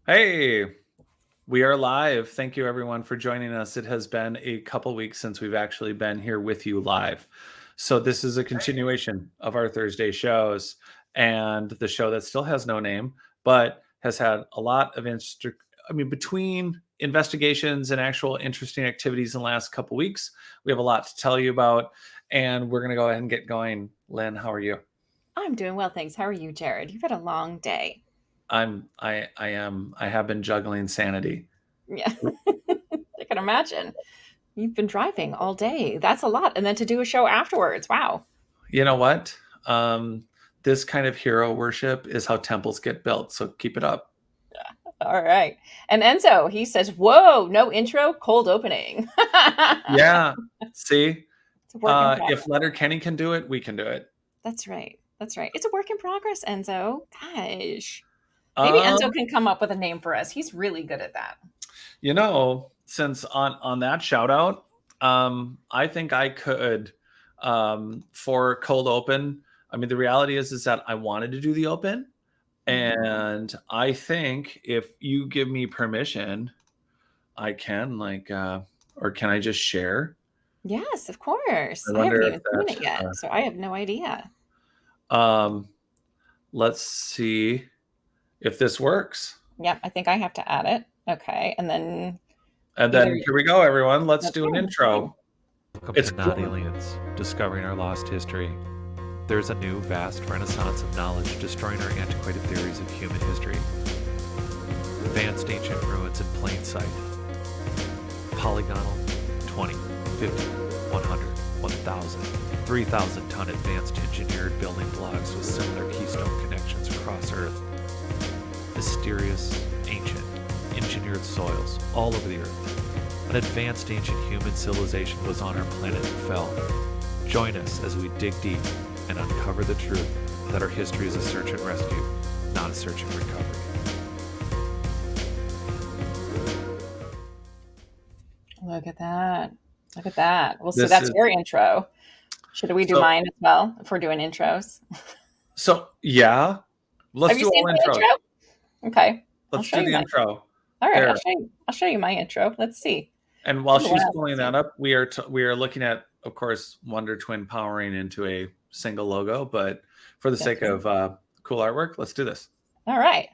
Hey, we are live. Thank you, everyone, for joining us. It has been a couple weeks since we've actually been here with you live. So, this is a continuation of our Thursday shows and the show that still has no name, but has had a lot of between investigations and actual interesting activities in the last couple weeks, we have a lot to tell you about. And we're going to go ahead and get going. Lynn, how are you? I'm doing well, thanks. How are you, Jared? You've had a long day. I have been juggling sanity. Yeah, I can imagine. You've been driving all day. That's a lot. And then to do a show afterwards. Wow. You know what? Um, this kind of hero worship is how temples get built. So keep it up. All right. And Enzo, he says, whoa, no intro, cold opening. Yeah. See, It's a work in if progress. Letterkenny can do it, we can do it. That's right. That's right. It's a work in progress, Enzo. Gosh. Maybe Enzo Um, can come up with a name for us. He's really good at that. since on that shout out, I think I could for cold open. I mean, the reality is that I wanted to do the open, Mhm. and I think if you give me permission, I can or can I just share? Yes, of course. I I wonder haven't if even seen that it yet, so I have no idea. Um, let's see if this works. Yep, I think I have to add it. Okay. And then And either then here we go, everyone. Let's do an okay, let's go. intro. Welcome It's to Not cool. Aliens, Discovering Our Lost History. There's a new, vast renaissance of knowledge destroying our antiquated theories of human history. Advanced ancient ruins in plain sight. Polygonal, 20, 50, 100, 1,000, 3,000 ton advanced engineered building blocks with similar keystone connections across Earth. Mysterious, ancient, engineered soils all over the Earth. An advanced ancient human civilization was on our planet and fell. Join us as we dig deep and uncover the truth that our history is a search and rescue, not a search and recovery. Look at that. Look at that. Well, so This that's is your intro. Should we do so mine as well if we're doing intros? yeah. Let's Have you do seen all my intros. intro? Okay. I'll Let's show do you the mine. intro. All right, I'll Here. show you. I'll show you my intro. Let's see. And while Everyone she's else pulling can that see. up, we are looking at, of course, Wonder Twin powering into a single logo, but for the That's sake right. of cool artwork, let's do this. All right.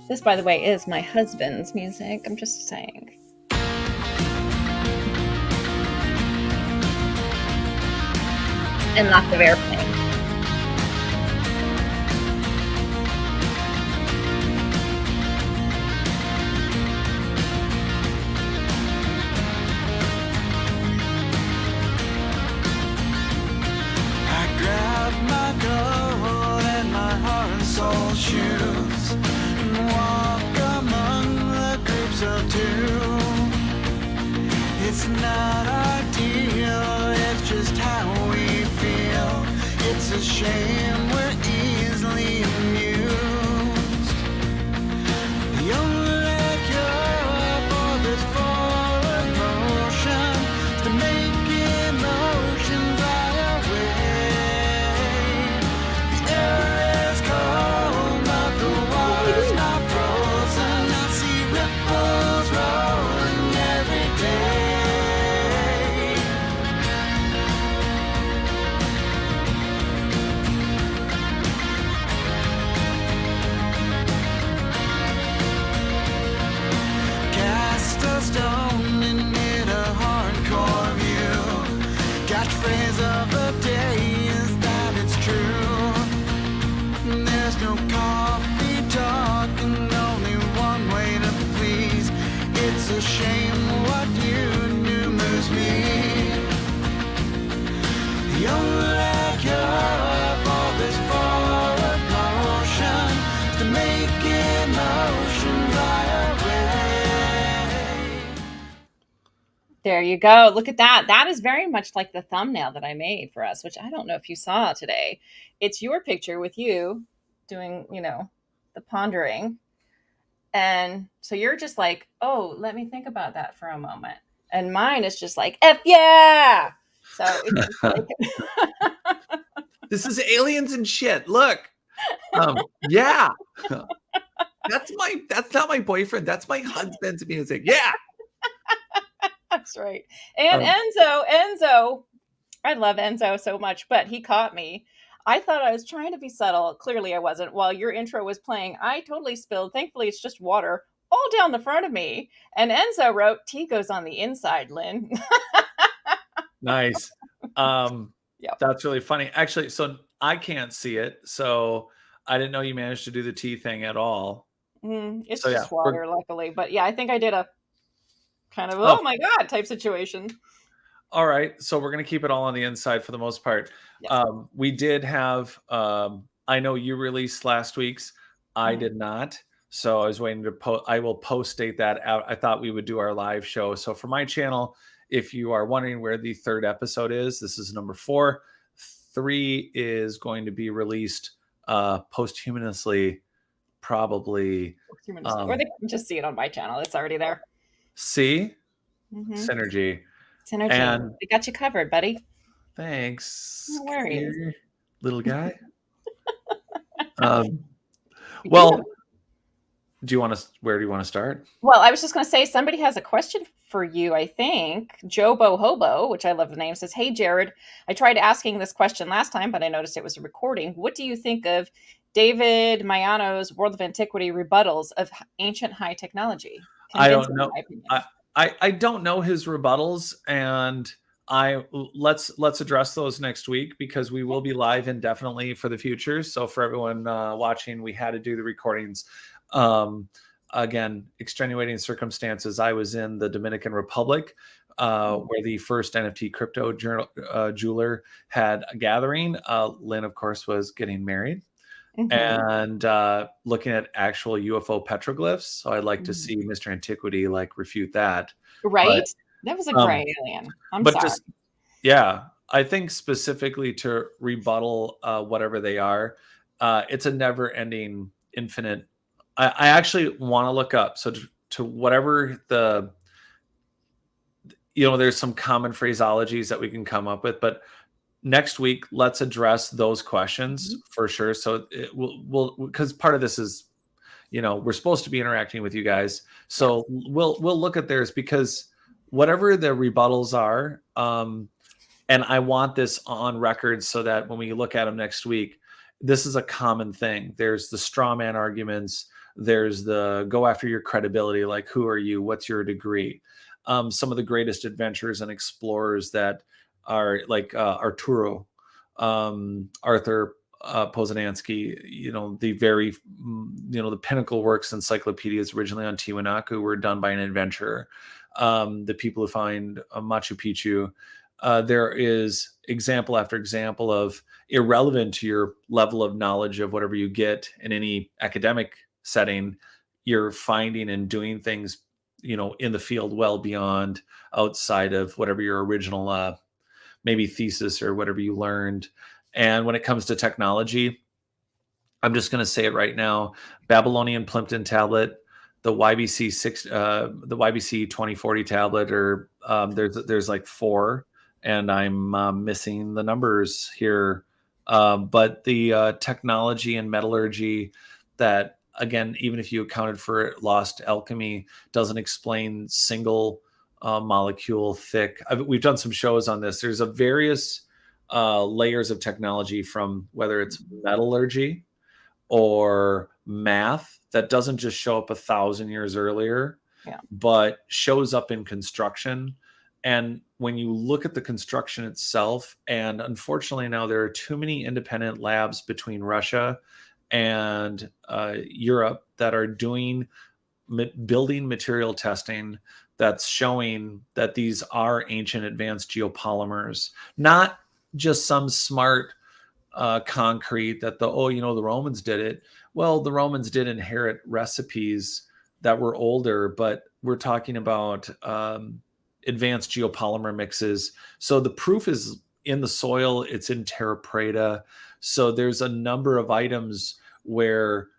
This, by the way, is my husband's music. I'm just saying. And lots of airplanes. I grabbed my gold and my heart and soul shoes and walk among the groups of two. It's not ideal, it's just how we feel. It's a shame we're easily amused. The only cure for this forward motion is to make emotion fly away. The air is cold, but the water's not frozen. I see ripples rolling every day. Cast a stone and get a hardcore view. Catchphrase of the day is that it's true. There's no coffee talk and only one way to please. It's a shame what you do moves me. The only cure for this forward motion is to make emotion fly away. There you go. Look at that. That is very much like the thumbnail that I made for us, which I don't know if you saw today. It's your picture with you doing, the pondering. And so you're just like, oh, let me think about that for a moment. And mine is just like, F yeah. So it's just like, This is aliens and shit. Look. Yeah. That's not my boyfriend. That's my husband's music. Yeah. That's right. And Um, Enzo, I love Enzo so much, but he caught me. I thought I was trying to be subtle. Clearly, I wasn't. While your intro was playing, I totally spilled. Thankfully, it's just water all down the front of me. And Enzo wrote, "Tea goes on the inside, Lynn." Nice. Yep. That's really funny. Actually, so I can't see it, so I didn't know you managed to do the tea thing at all. It's So yeah, just water, luckily. But yeah, I think I did a kind of, oh, oh my God type situation. all right. So we're gonna keep it all on the inside for the most part. Yeah. We did have. I know you released last week's. I Mhm. did not. So I was waiting to post. I will post date that out. I thought we would do our live show. So for my channel, if you are wondering where the third episode is, this is number 4. 3 is going to be released posthumously, probably. Or they can just see it on my channel. It's already there. See, Mhm. synergy. Synergy. And We got you covered, buddy. thanks, No worries. here, little guy. We Well, do. do you want to? Where do you want to start? Well, I was just going to say somebody has a question for you, I think. Jobo Hobo, which I love the name, says, "Hey, Jared, I tried asking this question last time, but I noticed it was a recording. What do you think of David Mayano's World of Antiquity rebuttals of ancient high technology?" I don't Convincing, in know. my opinion. I don't know his rebuttals, and let's address those next week because we will be live indefinitely for the future. So for everyone watching, we had to do the recordings. Again, extenuating circumstances. I was in the Dominican Republic, where the first NFT crypto jeweler had a gathering. Lynn, of course, was getting married. Mhm. And looking at actual UFO petroglyphs. So I'd like to Mhm. see Mr. Antiquity like refute that. Right? But That was a um, gray alien. I'm but sorry. just yeah, I think specifically to rebuttal whatever they are, it's a never-ending, infinite. I actually want to look up to whatever there's some common phraseologies that we can come up with, but next week let's address those questions Mhm. for sure. So we'll because part of this is we're supposed to be interacting with you guys, so we'll look at theirs because whatever the rebuttals are, and I want this on record so that when we look at them next week, this is a common thing. There's the straw man arguments. There's the go after your credibility, like who are you, what's your degree. Some of the greatest adventurers and explorers that are like Arthur Poznanski, the pinnacle works, encyclopedias originally on Tiwanaku were done by an adventurer. The people who find Machu Picchu, there is example after example of, irrelevant to your level of knowledge of whatever you get in any academic setting, you're finding and doing things, in the field well beyond outside of whatever your original maybe thesis or whatever you learned. And when it comes to technology, I'm just going to say it right now: Babylonian Plimpton tablet, the YBC 2040 tablet, or there's like 4, and I'm missing the numbers here. But the technology and metallurgy that, again, even if you accounted for lost alchemy, doesn't explain single molecule thick. We've done some shows on this. There's a various layers of technology, from whether it's metallurgy or math, that doesn't just show up 1,000 years earlier, but shows up in construction. And when you look at the construction itself, and unfortunately now there are too many independent labs between Russia and Europe that are doing building material testing that's showing that these are ancient advanced geopolymers, not just some smart concrete that the Romans did it. Well, the Romans did inherit recipes that were older, but we're talking about advanced geopolymer mixes. So the proof is in the soil, it's in terra preta. So there's a number of items where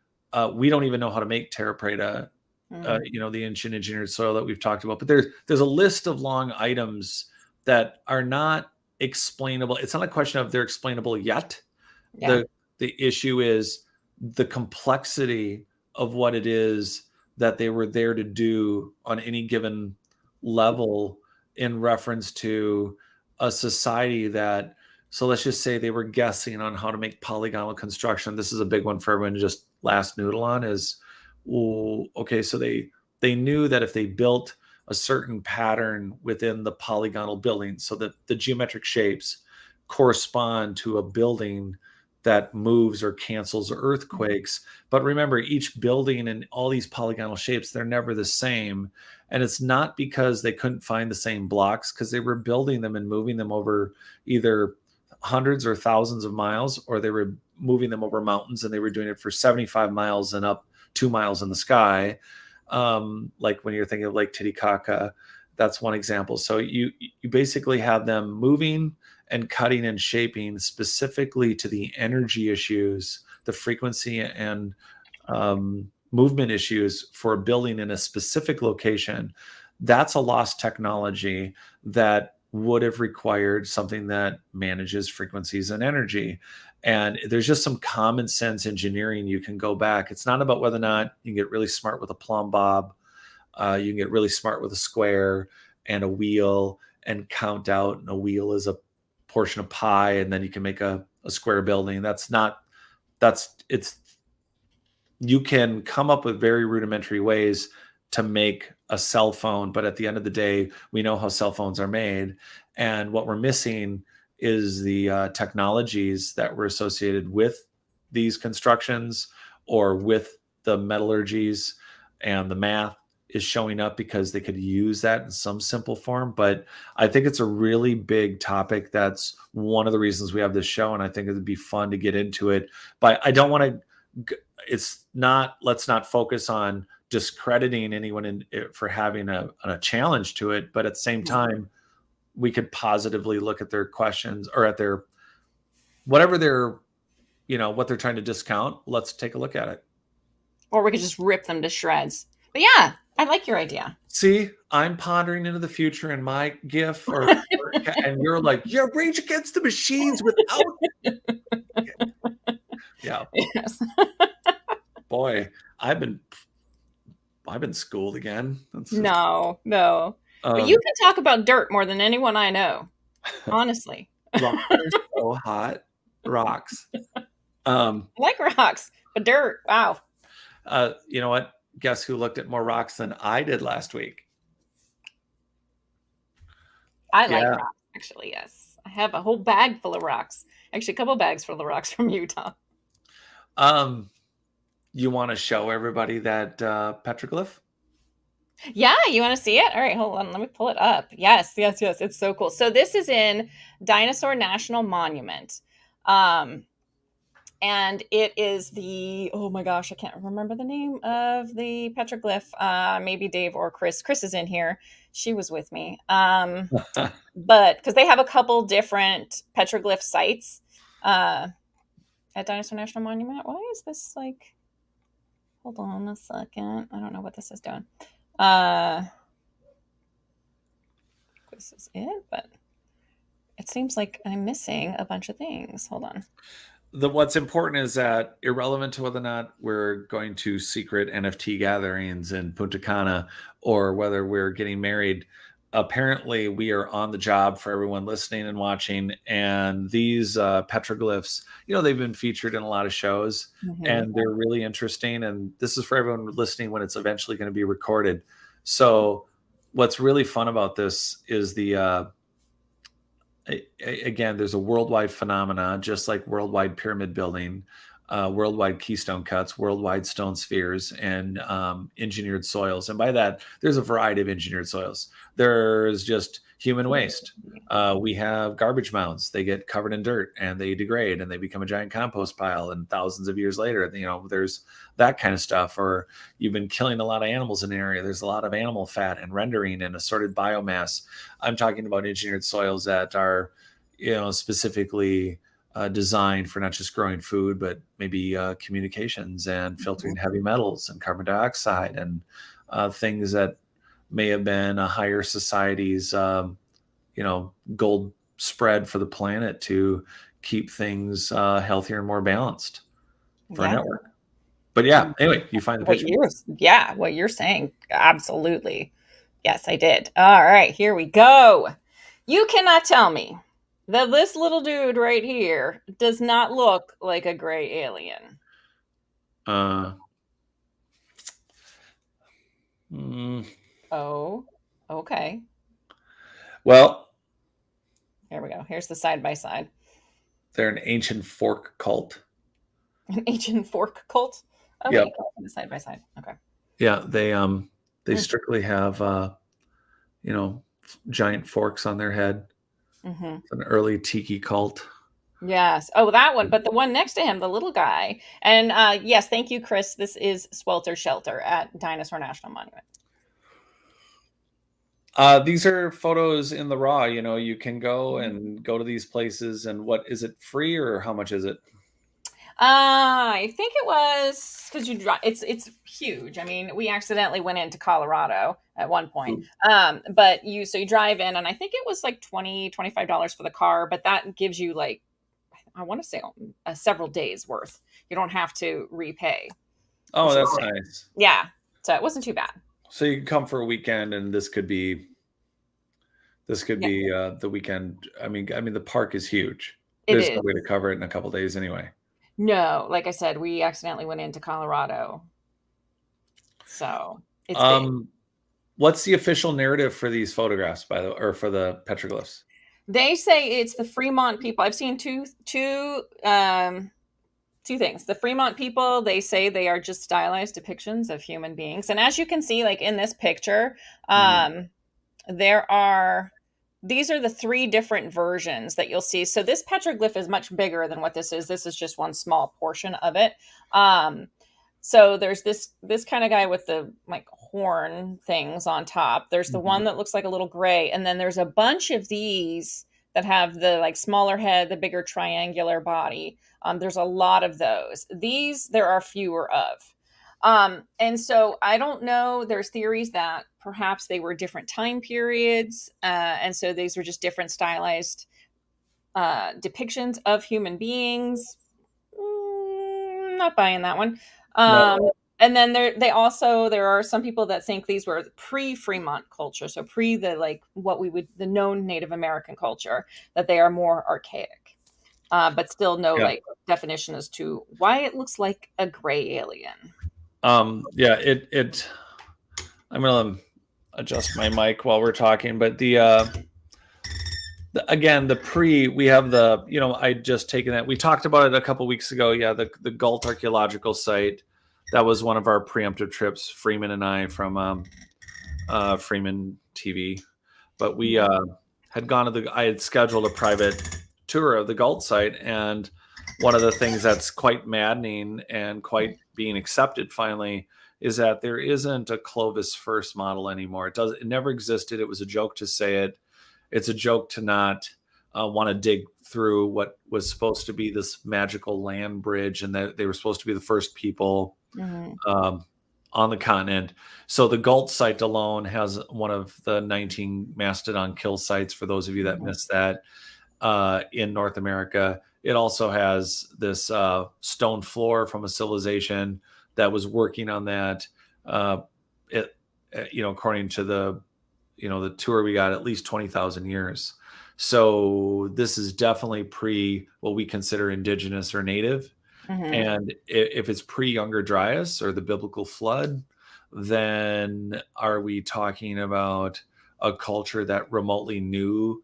we don't even know how to make terra preta, the ancient engineered soil that we've talked about. But there's a list of long items that are not explainable. It's not a question of they're explainable yet. The issue is the complexity of what it is that they were there to do on any given level in reference to a society that, so let's just say they were guessing on how to make polygonal construction. This is a big one for everyone to just last noodle on is, well, okay, so they knew that if they built a certain pattern within the polygonal building so that the geometric shapes correspond to a building that moves or cancels earthquakes. But remember, each building and all these polygonal shapes, they're never the same. And it's not because they couldn't find the same blocks, because they were building them and moving them over either hundreds or thousands of miles, or they were moving them over mountains and they were doing it for 75 miles and up 2 miles in the sky. Like when you're thinking of Lake Titicaca, that's one example. So you basically have them moving and cutting and shaping specifically to the energy issues, the frequency and movement issues for a building in a specific location. That's a lost technology that would have required something that manages frequencies and energy. And there's just some common sense engineering you can go back. It's not about whether or not you can get really smart with a plumb bob. You can get really smart with a square and a wheel and count out, and a wheel is a portion of pi, and then you can make a square building. You can come up with very rudimentary ways to make a cell phone, but at the end of the day, we know how cell phones are made. And what we're missing is the technologies that were associated with these constructions or with the metallurgies, and the math is showing up because they could use that in some simple form. But I think it's a really big topic. That's one of the reasons we have this show. And I think it would be fun to get into it, but I don't want to, let's not focus on discrediting anyone for having a challenge to it. But at the same time, we could positively look at their questions or at their, whatever they're, what they're trying to discount. Let's take a look at it. Or we could just rip them to shreds. But yeah, I like your idea. See, I'm pondering into the future in my GIF, and you're like, yeah, Rage Against the Machines without. Yeah. Yes. Boy, I've been schooled again. No. But you can talk about dirt more than anyone I know. Honestly. Rocks are so hot. Rocks. I like rocks, but dirt. Wow. You know what? Guess who looked at more rocks than I did last week? I like rocks, actually, yes. I have a whole bag full of rocks. Actually, a couple bags full of rocks from Utah. You want to show everybody that petroglyph? Yeah, you want to see it? All right, hold on. Let me pull it up. Yes. It's so cool. So this is in Dinosaur National Monument. And it is oh my gosh, I can't remember the name of the petroglyph. Maybe Dave or Chris. Chris is in here. She was with me. But because they have a couple different petroglyph sites at Dinosaur National Monument. Why is this like, hold on a second. I don't know what this is doing. This is it, but it seems like I'm missing a bunch of things. Hold on. What's important is that, irrelevant to whether or not we're going to secret NFT gatherings in Punta Cana or whether we're getting married, apparently we are on the job for everyone listening and watching. And these petroglyphs, they've been featured in a lot of shows, and they're really interesting. And this is for everyone listening when it's eventually going to be recorded. So what's really fun about this is again, there's a worldwide phenomena, just like worldwide pyramid building, worldwide keystone cuts, worldwide stone spheres, and engineered soils. And by that, there's a variety of engineered soils. There's just human waste. We have garbage mounds. They get covered in dirt and they degrade and they become a giant compost pile. And thousands of years later, there's that kind of stuff. Or you've been killing a lot of animals in an area. There's a lot of animal fat and rendering and assorted biomass. I'm talking about engineered soils that are, specifically designed for not just growing food, but maybe communications and filtering heavy metals and carbon dioxide and things that may have been a higher society's, gold spread for the planet to keep things healthier and more balanced for a network. But yeah, anyway, you find the picture. What you're saying, absolutely. Yes, I did. All right, here we go. You cannot tell me that this little dude right here does not look like a gray alien. Oh, okay. Well, Here we go. Here's the side by side. they're an ancient fork cult. An ancient fork cult. Okay, Yep. the side by side. Okay. Yeah, they strictly have giant forks on their head. Mm-hmm. It's an early tiki cult. Yes. Oh, that one. But the one next to him, the little guy. And yes, thank you, Chris. This is Swelter Shelter at Dinosaur National Monument. These are photos in the raw. You can go to these places. And what is it, free or how much is it? I think it was because it's huge. I mean, we accidentally went into Colorado at one point. But you drive in, and I think it was like $25 for the car, but that gives you like, I want to say several days worth. You don't have to repay. Oh, that's nice. Yeah. So it wasn't too bad. So you can come for a weekend, and this could be the weekend. I mean, the park is huge. There's no way to cover it in a couple days anyway. No, like I said, we accidentally went into Colorado. So it's big. What's the official narrative for these photographs, or for the petroglyphs? They say it's the Fremont people. I've seen two things. The Fremont people, they say they are just stylized depictions of human beings. And as you can see, like in this picture, these are the three different versions that you'll see. So this petroglyph is much bigger than what this is. This is just one small portion of it. So there's this kind of guy with the like horn things on top. There's the one that looks like a little gray. And then there's a bunch of these that have the like smaller head, the bigger triangular body. There's a lot of those. These, there are fewer of. And so I don't know, there's theories that perhaps they were different time periods. And so these were just different stylized depictions of human beings. Not buying that one. No. And then there are some people that think these were pre-Fremont culture. So the known Native American culture, that they are more archaic. But still no like definition as to why it looks like a gray alien. I'm gonna adjust my mic while we're talking, but we have I just taken that. We talked about it a couple weeks ago. Yeah, the Gault Archaeological Site. That was one of our preemptive trips, Freeman and I, from Freeman TV. But we had gone to I had scheduled a private tour of the Gault Site, and one of the things that's quite maddening and quite being accepted finally is that there isn't a Clovis first model anymore. It never existed. It was a joke to say it. It's a joke to not want to dig through what was supposed to be this magical land bridge, and that they were supposed to be the first people on the continent. So the Gault Site alone has one of the 19 mastodon kill sites, for those of you that missed that, in North America. It also has this stone floor from a civilization that was working on that. According to the tour we got, at least 20,000 years. So this is definitely pre what we consider indigenous or native. And if it's pre-Younger Dryas or the biblical flood, then are we talking about a culture that remotely knew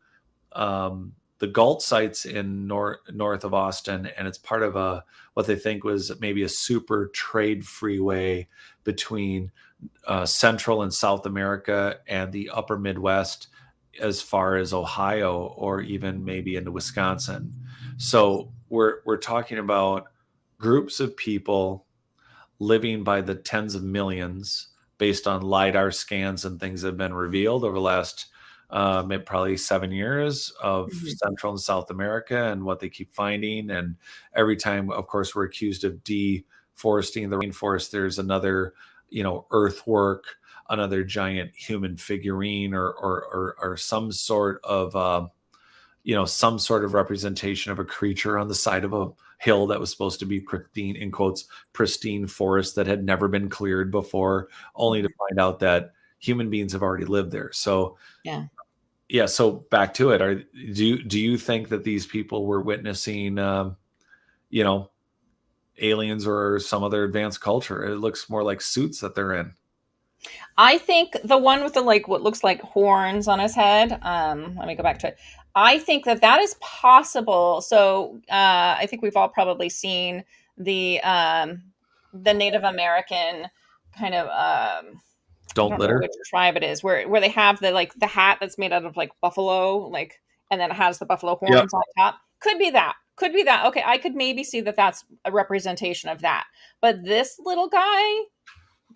the Gault Site's in north of Austin, and it's part of what they think was maybe a super trade freeway between Central and South America and the upper Midwest, as far as Ohio or even maybe into Wisconsin. So we're talking about groups of people living by the tens of millions based on LiDAR scans and things that have been revealed over the last probably 7 years of Central and South America and what they keep finding. And every time, of course, we're accused of deforesting the rainforest, there's another, earthwork, another giant human figurine or some sort of, some sort of representation of a creature on the side of a hill that was supposed to be pristine, in quotes, pristine forest that had never been cleared before, only to find out that human beings have already lived there. So yeah. so back to it. Do you think that these people were witnessing, aliens or some other advanced culture? It looks more like suits that they're in. I think the one with the like what looks like horns on his head. Let me go back to it. I think that is possible. So I think we've all probably seen the Native American kind of I Don't don't know litter. which tribe it is, where they have the hat that's made out of like buffalo, like, and then it has the buffalo horns on top. Could be that. Could be that. Okay, I could maybe see that that's a representation of that. But this little guy,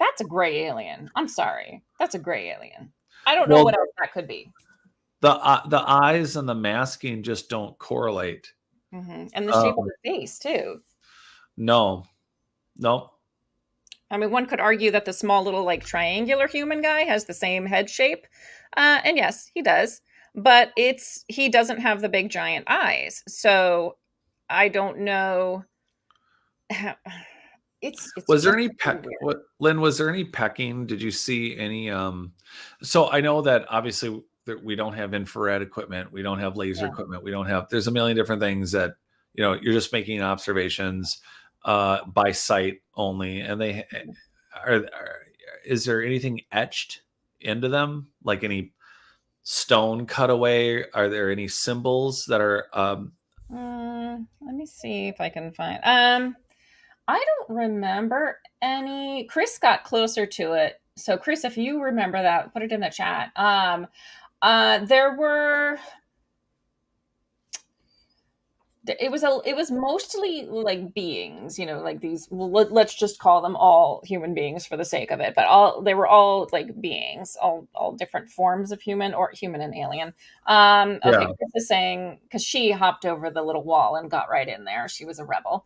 that's a gray alien. I'm sorry. That's a gray alien. I don't know what else that could be. The eyes and the masking just don't correlate. And the shape of the face, too. No. I mean, one could argue that the small little like triangular human guy has the same head shape. And yes, he does. But he doesn't have the big giant eyes. So I don't know. Was there any Lynn, was there any pecking? Did you see any so I know that obviously we don't have infrared equipment, we don't have laser equipment, there's a million different things that you're just making observations by sight only, and they is there anything etched into them, like any stone cut away? Are there any symbols that are let me see if I can find I don't remember any. Chris got closer to it. So Chris, if you remember that, put it in the chat. There were it was mostly like beings, like these, let's just call them all human beings for the sake of it, but they were all like beings, all different forms of human or human and alien. Okay, Chris is saying, because she hopped over the little wall and got right in there, she was a rebel.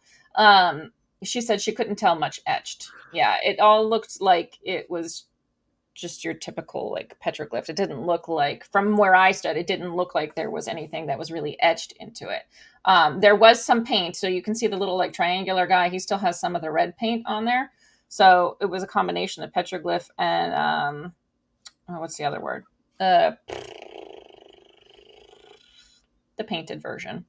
She said she couldn't tell much etched. Yeah, it all looked like it was just your typical like petroglyph. It didn't look like, from where I stood, it didn't look like there was anything that was really etched into it. There was some paint, so you can see the little like triangular guy. He still has some of the red paint on there. So it was a combination of petroglyph and what's the other word? The painted version.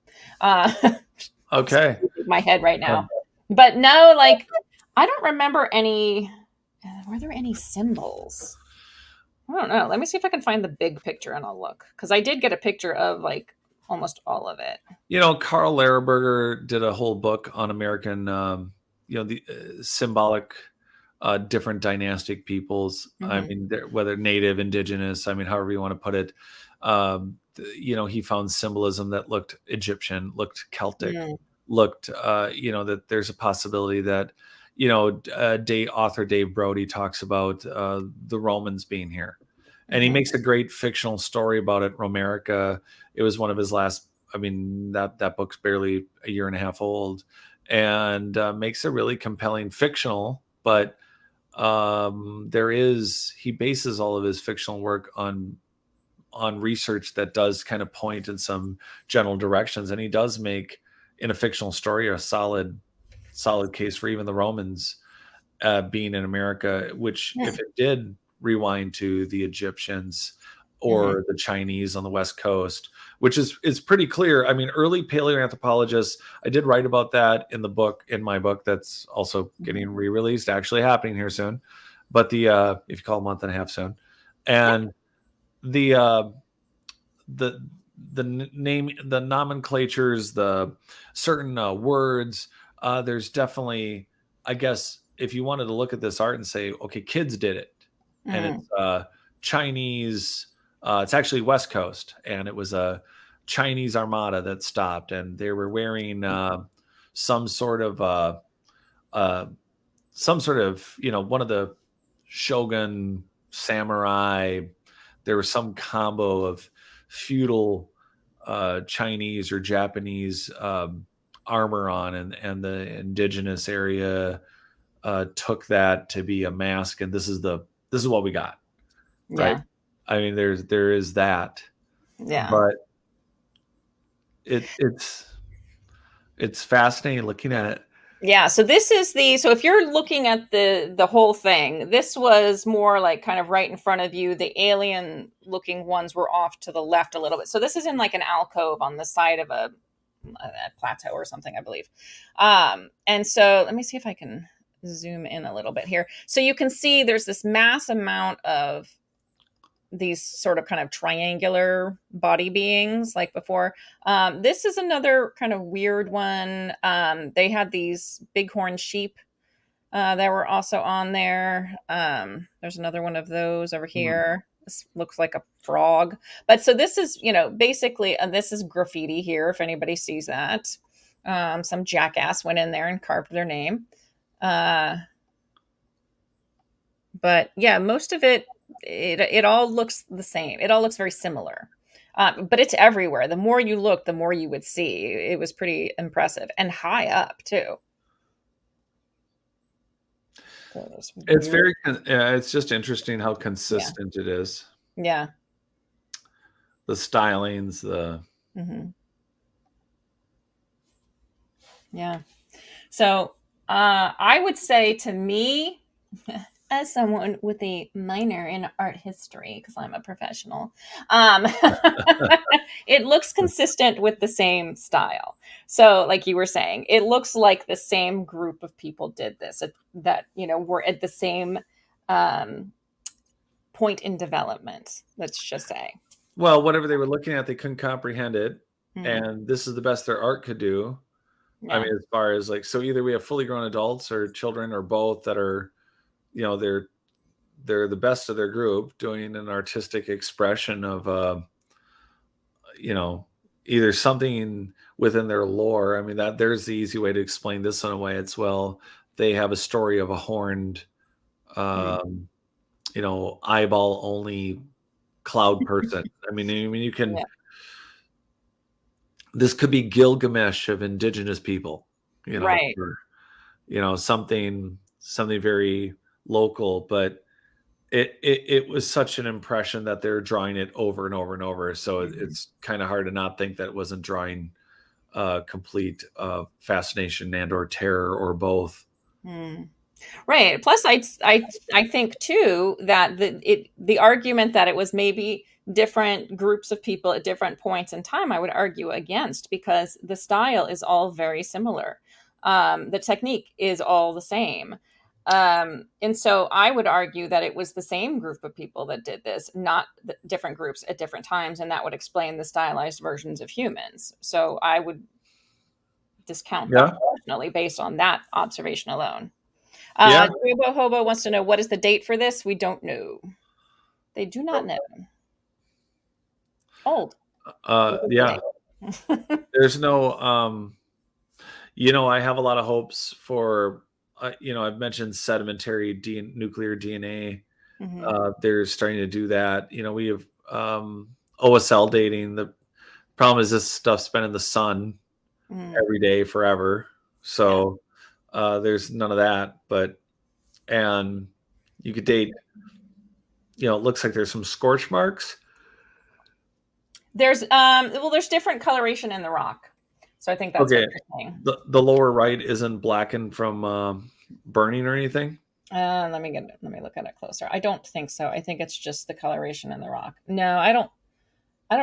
okay. My head right now. But no, like, I don't remember any. Were there any symbols? I don't know. Let me see if I can find the big picture and I'll look. Because I did get a picture of like almost all of it. Karl Lehrenberger did a whole book on American, the symbolic, different dynastic peoples. Mm-hmm. I mean, whether native, indigenous, I mean, however you want to put it. He found symbolism that looked Egyptian, looked Celtic, looked, that there's a possibility that, author Dave Brody talks about the Romans being here. And he makes a great fictional story about it, Romerica. It was one of his last, that book's barely a year and a half old, and makes a really compelling fictional, but he bases all of his fictional work on research that does kind of point in some general directions. And he does make, in a fictional story, a solid case for even the Romans being in America, which if it did rewind to the Egyptians or the Chinese on the West Coast, which is pretty clear. I mean, early paleoanthropologists, I did write about that in my book that's also getting re-released, actually happening here soon. But if you call a month and a half soon. And the name, the nomenclatures, the certain words, there's definitely, I guess, if you wanted to look at this art and say, okay, kids did it, and it's Chinese, it's actually West Coast, and it was a Chinese armada that stopped, and they were wearing some sort of one of the shogun samurai. There was some combo of feudal Chinese or Japanese armor on, and the indigenous area took that to be a mask, and this is what we got, right? I mean, there is that, but it's It's fascinating looking at it. Yeah, so this is so if you're looking at the whole thing, this was more like kind of right in front of you. The alien looking ones were off to the left a little bit. So this is in like an alcove on the side of a plateau or something, I believe. And so let me see if I can zoom in a little bit here. So you can see there's this mass amount of these sort of kind of triangular body beings like before. This is another kind of weird one. They had these bighorn sheep that were also on there. There's another one of those over here. This looks like a frog. But so this is, basically, this is graffiti here, if anybody sees that. Some jackass went in there and carved their name. But yeah, most of it all looks the same. It all looks very similar. But it's everywhere. The more you look, the more you would see. It was pretty impressive and high up too. So It's very, it's just interesting how consistent it is. Yeah. The stylings, Yeah. So I would say, to me, as someone with a minor in art history, because I'm a professional, it looks consistent with the same style. So like you were saying, it looks like the same group of people did this, that, were at the same point in development, let's just say. well, whatever they were looking at, they couldn't comprehend it. And this is the best their art could do. Yeah. I mean, as far as like, so either we have fully grown adults or children or both that are, they're the best of their group doing an artistic expression of, either something within their lore. I mean, that there's the easy way to explain this in a way. It's, well, they have a story of a horned, eyeball only cloud person. I mean, you can, this could be Gilgamesh of indigenous people, right. Or, something very local, but it was such an impression that they're drawing it over and over and over. So it's kind of hard to not think that it wasn't drawing complete fascination and or terror or both. Right. Plus, I think too that the argument that it was maybe different groups of people at different points in time, I would argue against, because the style is all very similar. The technique is all the same. And so I would argue that it was the same group of people that did this, not different groups at different times. And that would explain the stylized versions of humans. So I would discount that personally based on that observation alone. Robo Hobo wants to know, what is the date for this? We don't know. They do not know. Old. Yeah. There's no, I have a lot of hopes for, I've mentioned sedimentary nuclear DNA. They're starting to do that. We have OSL dating. The problem is this stuff's been in the sun every day forever. So there's none of that. And you could date, it looks like there's some scorch marks. There's different coloration in the rock. So I think that's what you're saying. The lower right isn't blackened from burning or anything? Let me look at it closer. I don't think so. I think it's just the coloration in the rock. No, I don't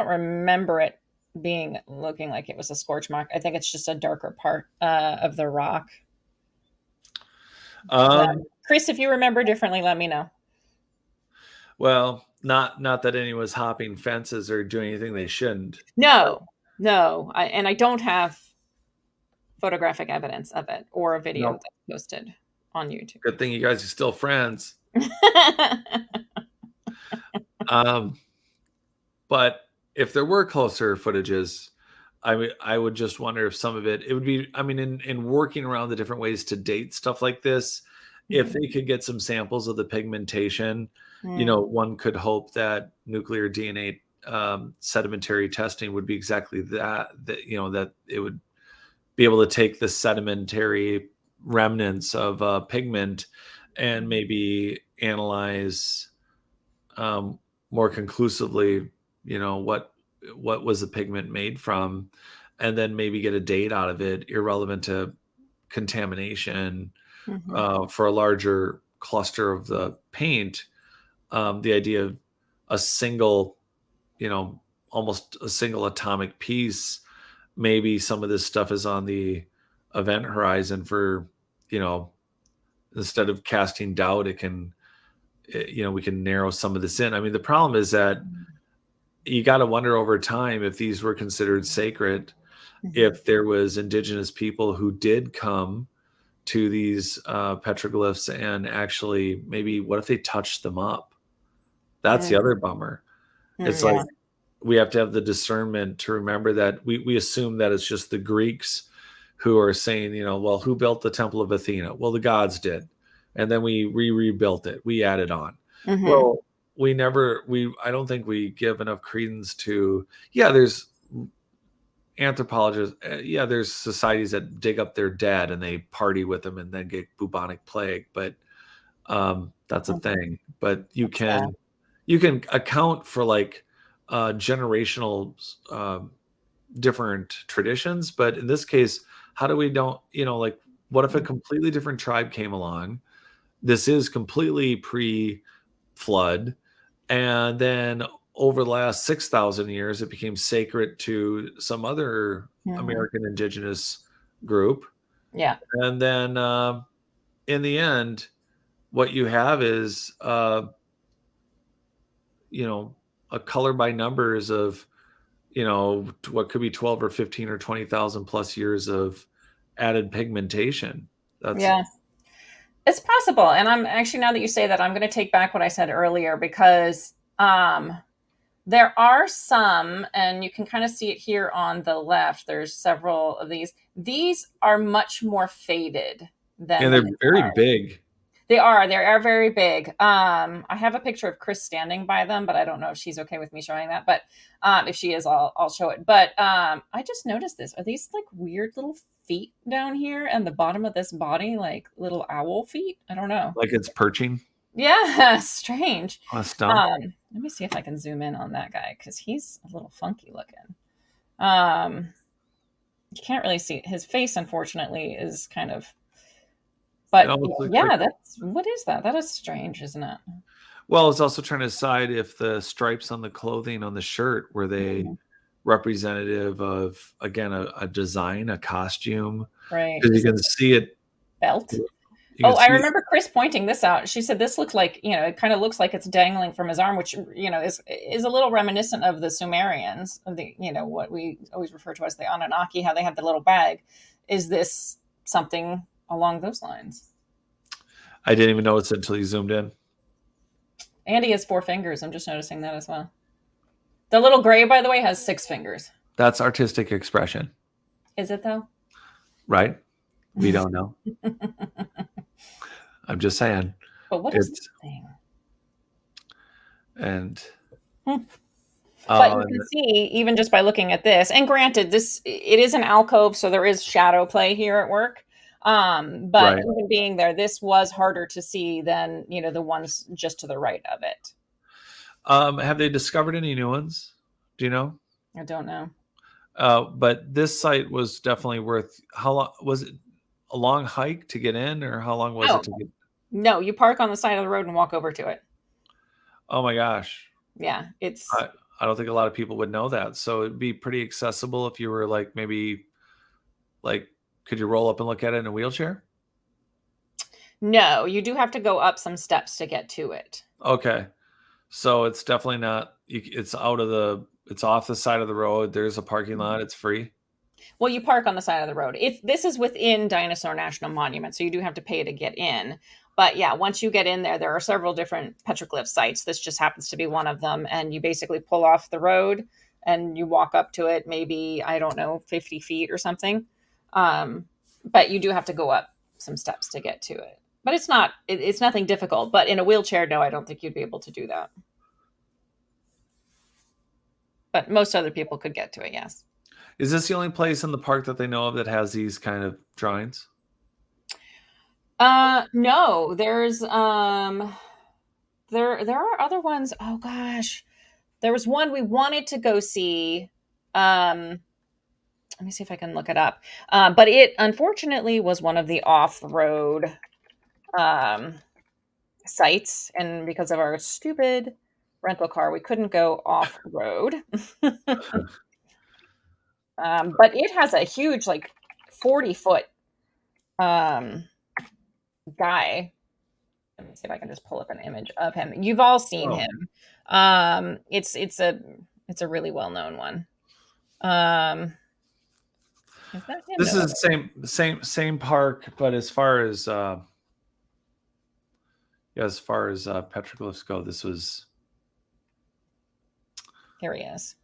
remember it looking like it was a scorch mark. I think it's just a darker part of the rock. Chris, if you remember differently, let me know. Well, not that anyone's hopping fences or doing anything they shouldn't. No. I don't have photographic evidence of it or a video that's posted on YouTube. Good thing you guys are still friends. But if there were closer footages, I would just wonder if some of it would be, in working around the different ways to date stuff like this, if they could get some samples of the pigmentation, one could hope that nuclear DNA sedimentary testing would be exactly that it would be able to take the sedimentary remnants of pigment and maybe analyze more conclusively, what was the pigment made from, and then maybe get a date out of it, irrelevant to contamination, for a larger cluster of the paint. The idea of a single, almost a single atomic piece, maybe some of this stuff is on the event horizon for, instead of casting doubt, we can narrow some of this in. I mean, the problem is that you got to wonder over time if these were considered sacred, if there was indigenous people who did come to these petroglyphs and actually, maybe what if they touched them up? That's the other bummer. It's like we have to have the discernment to remember that we assume that it's just the Greeks who are saying, well, who built the Temple of Athena? Well, the gods did. And then we rebuilt it. We added on. Well, I don't think we give enough credence to, there's anthropologists. There's societies that dig up their dead and they party with them and then get bubonic plague. But that's a thing. But you can account for like generational different traditions. But in this case, how do we what if a completely different tribe came along? This is completely pre-flood. And then over the last 6,000 years, it became sacred to some other American indigenous group. Yeah. And then in the end, what you have is, a color by numbers of, what could be 12 or 15 or 20,000 plus years of added pigmentation. It's possible. And I'm actually, now that you say that, I'm going to take back what I said earlier, because there are some, and you can kind of see it here on the left. There's several of these. These are much more faded than. And they're very big. They are very big. I have a picture of Chris standing by them, but I don't know if she's okay with me showing that. But if she is, I'll show it. But I just noticed this. Are these like weird little feet down here and the bottom of this body, like little owl feet? I don't know. Like it's perching? Yeah, strange. On a stump. Let me see if I can zoom in on that guy, because he's a little funky looking. You can't really see his face, unfortunately, is kind of. But what is that? That is strange, isn't it? Well, it's also trying to decide if the stripes on the clothing on the shirt were they representative of, again, a design, a costume, right? Because you can see it. Belt. I remember Chris pointing this out. She said this looks like, it kind of looks like it's dangling from his arm, which, is a little reminiscent of the Sumerians, of the, what we always refer to as the Anunnaki, how they had the little bag. Is this something along those lines? I didn't even notice it until you zoomed in. Andy has 4 fingers. I'm just noticing that as well. The little gray, by the way, has 6 fingers. That's artistic expression. Is it though? Right? We don't know. I'm just saying. But what is this thing? And but you can see, even just by looking at this, and granted, it is an alcove, so there is shadow play here at work. But even being there, this was harder to see than, the ones just to the right of it. Have they discovered any new ones? Do you know? I don't know. But this site was definitely worth. How long was it? A long hike to get in, or how long was it to get? No, you park on the side of the road and walk over to it. Oh my gosh. Yeah, it's. I don't think a lot of people would know that. So it'd be pretty accessible if you were like, maybe, like, could you roll up and look at it in a wheelchair? No, you do have to go up some steps to get to it. Okay. So it's definitely not, it's off the side of the road. There's a parking lot. It's free. Well, you park on the side of the road. This is within Dinosaur National Monument, so you do have to pay to get in. But yeah, once you get in there are several different petroglyph sites. This just happens to be one of them. And you basically pull off the road and you walk up to it, maybe, 50 feet or something. But you do have to go up some steps to get to it. But it's nothing difficult. But in a wheelchair, no, I don't think you'd be able to do that. But most other people could get to it, yes. Is this the only place in the park that they know of that has these kind of drawings? No, there's there are other ones. Oh gosh. There was one we wanted to go see. let me see if I can look it up. But it unfortunately was one of the off-road sites, and because of our stupid rental car, we couldn't go off-road. But it has a huge, like 40-foot guy. Let me see if I can just pull up an image of him. You've all seen him. It's a really well-known one. Is that him? This No, is the same park, but as far as petroglyphs go, this was. Here he is.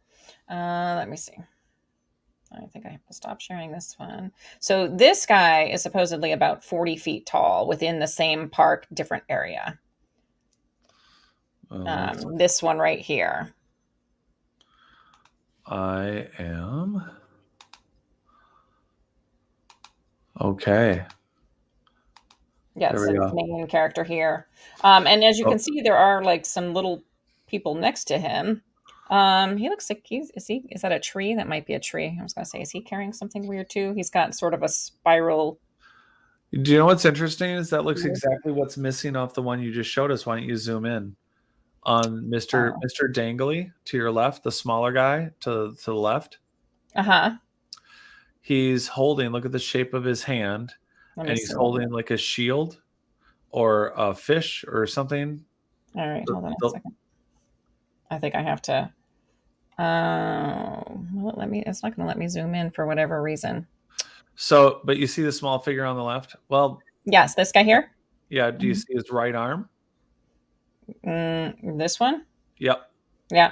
Let me see. I think I have to stop sharing this one. So this guy is supposedly about 40 feet tall within the same park, different area. This one right here. I am. Okay. Yes, There we the go. main character here. And as you can see, there are like some little people next to him. He looks like is that a tree? That might be a tree. I was gonna say, is he carrying something weird too? He's got sort of a spiral. Do you know what's interesting is that looks exactly what's missing off the one you just showed us. Why don't you zoom in on Mr. Dangly to your left, the smaller guy to the left? He's holding, look at the shape of his hand, and he's holding like a shield or a fish or something. All right, hold on a second. I think I have to. It's not going to let me zoom in for whatever reason. So, but you see the small figure on the left? Well, yes, this guy here. Yeah. Do you see his right arm? This one? Yep. Yeah.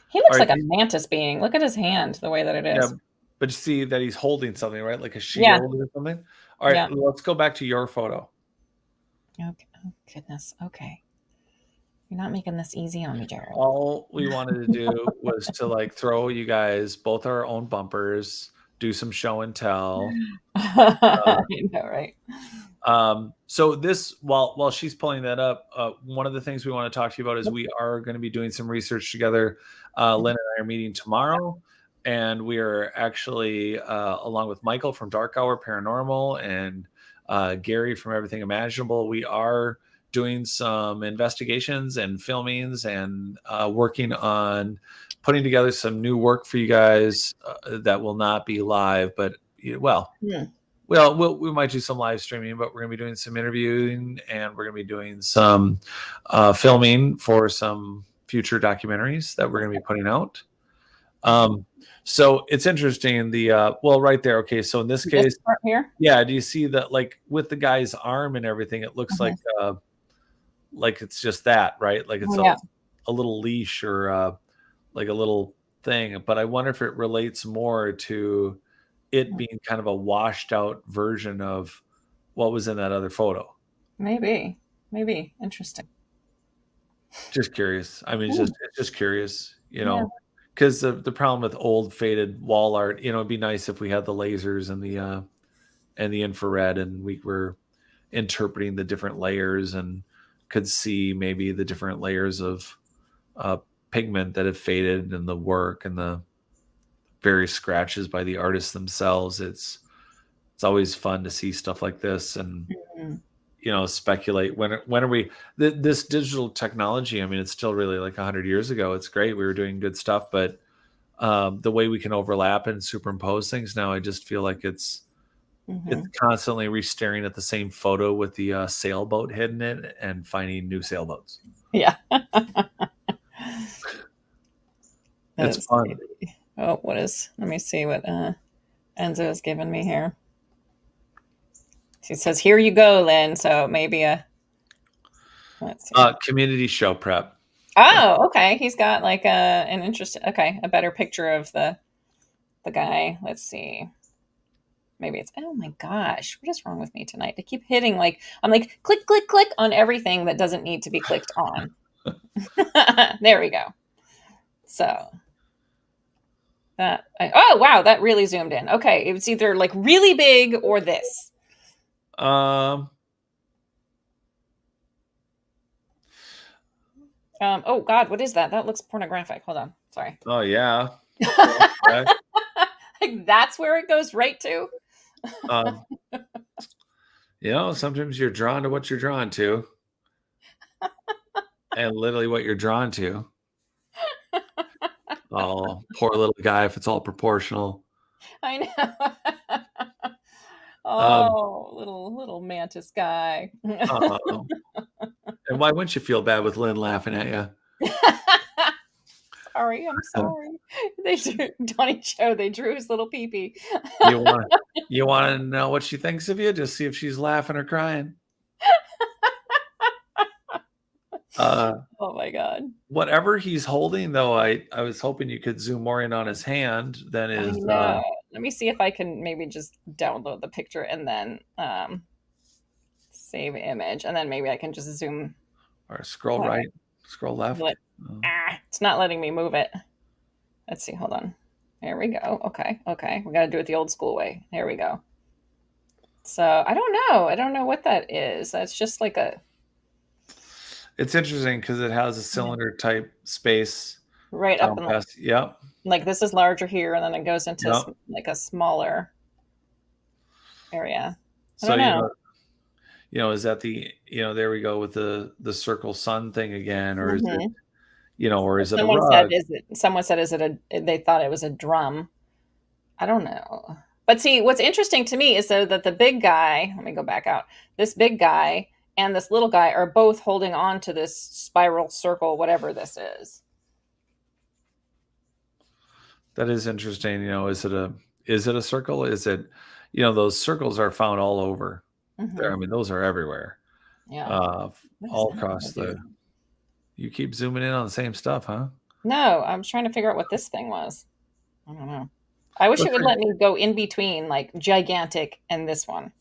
He looks like a mantis being. Look at his hand, the way that it is. Yeah, but you see that he's holding something, right? Like a shield or something. All right, let's go back to your photo. Okay. Oh, goodness. Okay. You're not making this easy on me, Jared. All we wanted to do was to like throw you guys both our own bumpers, do some show and tell. I know, right? So this, while she's pulling that up, one of the things we want to talk to you about is we are going to be doing some research together. Lynn and I are meeting tomorrow, and we are actually along with Michael from Dark Hour Paranormal and Gary from Everything Imaginable. We are doing some investigations and filmings and working on putting together some new work for you guys that will not be live, but we might do some live streaming, but we're going to be doing some interviewing and we're going to be doing some filming for some future documentaries that we're going to be putting out. So it's interesting. Right there. Okay. So in this case, part here. Yeah. Do you see that? Like with the guy's arm and everything, it looks like it's just that, right? Like it's a little leash or like a little thing. But I wonder if it relates more to it being kind of a washed out version of what was in that other photo. Maybe interesting. Just curious. I mean, it's just curious, because the problem with old faded wall art, it'd be nice if we had the lasers and the infrared and we were interpreting the different layers and could see maybe the different layers of pigment that have faded and the work and the various scratches by the artists themselves. It's always fun to see stuff like this and speculate when are we this digital technology. I mean, it's still really like 100 years ago. It's great, we were doing good stuff, but the way we can overlap and superimpose things now, I just feel like it's constantly re-staring at the same photo with the sailboat hidden in it and finding new sailboats. Yeah. It's fun. Oh, let me see what Enzo has given me here. He says, "Here you go, Lynn." So maybe let's see. Community show prep. Oh, okay. He's got like a better picture of the guy. Let's see. Maybe it's, oh my gosh, what is wrong with me tonight? I keep hitting I'm like click, click, click on everything that doesn't need to be clicked on. There we go. So oh wow, that really zoomed in. Okay, it's either like really big or this. Oh God, what is that? That looks pornographic. Hold on. Sorry. Oh yeah. I Like that's where it goes right to. Um, sometimes you're drawn to what you're drawn to, and literally what you're drawn to. Oh, poor little guy! If it's all proportional. I know. Um, Oh, little mantis guy. uh, and why wouldn't you feel bad with Lynn laughing at you? Sorry, I'm sorry. They drew Donnie Joe. They drew his little peepee. You want to know what she thinks of you? Just see if she's laughing or crying. Oh my god. Whatever he's holding, though, I was hoping you could zoom more in on his hand than I his. know. Let me see if I can maybe just download the picture and then save image, and then maybe I can just zoom. Or scroll right, scroll left. It's not letting me move it. Let's see. Hold on. There we go. Okay. We got to do it the old school way. There we go. So I don't know. I don't know what that is. That's just like a. It's interesting because it has a cylinder type space. Right up in the. Yep. Like this is larger here, and then it goes into like a smaller area. I don't know. Is that the there we go with the circle sun thing again, or is it or is it a rug? Someone said they thought it was a drum. I don't know. But see, what's interesting to me is that the big guy, let me go back out. This big guy and this little guy are both holding on to this spiral circle, whatever this is. That is interesting. Is it a circle? Is it, those circles are found all over there. I mean, those are everywhere. Yeah. All across you keep zooming in on the same stuff, huh? No, I was trying to figure out what this thing was. I don't know. I wish it would let me go in between like gigantic and this one.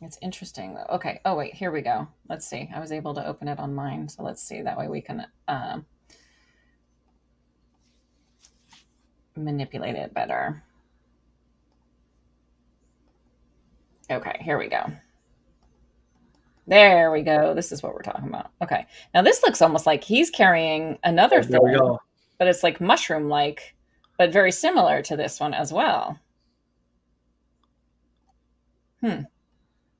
It's interesting though. Okay. Oh wait, here we go. Let's see. I was able to open it on mine, so let's see. That way we can manipulate it better. Okay, here we go. There we go. This is what we're talking about. Okay. Now this looks almost like he's carrying another thing, but it's like mushroom-like, but very similar to this one as well. Yeah,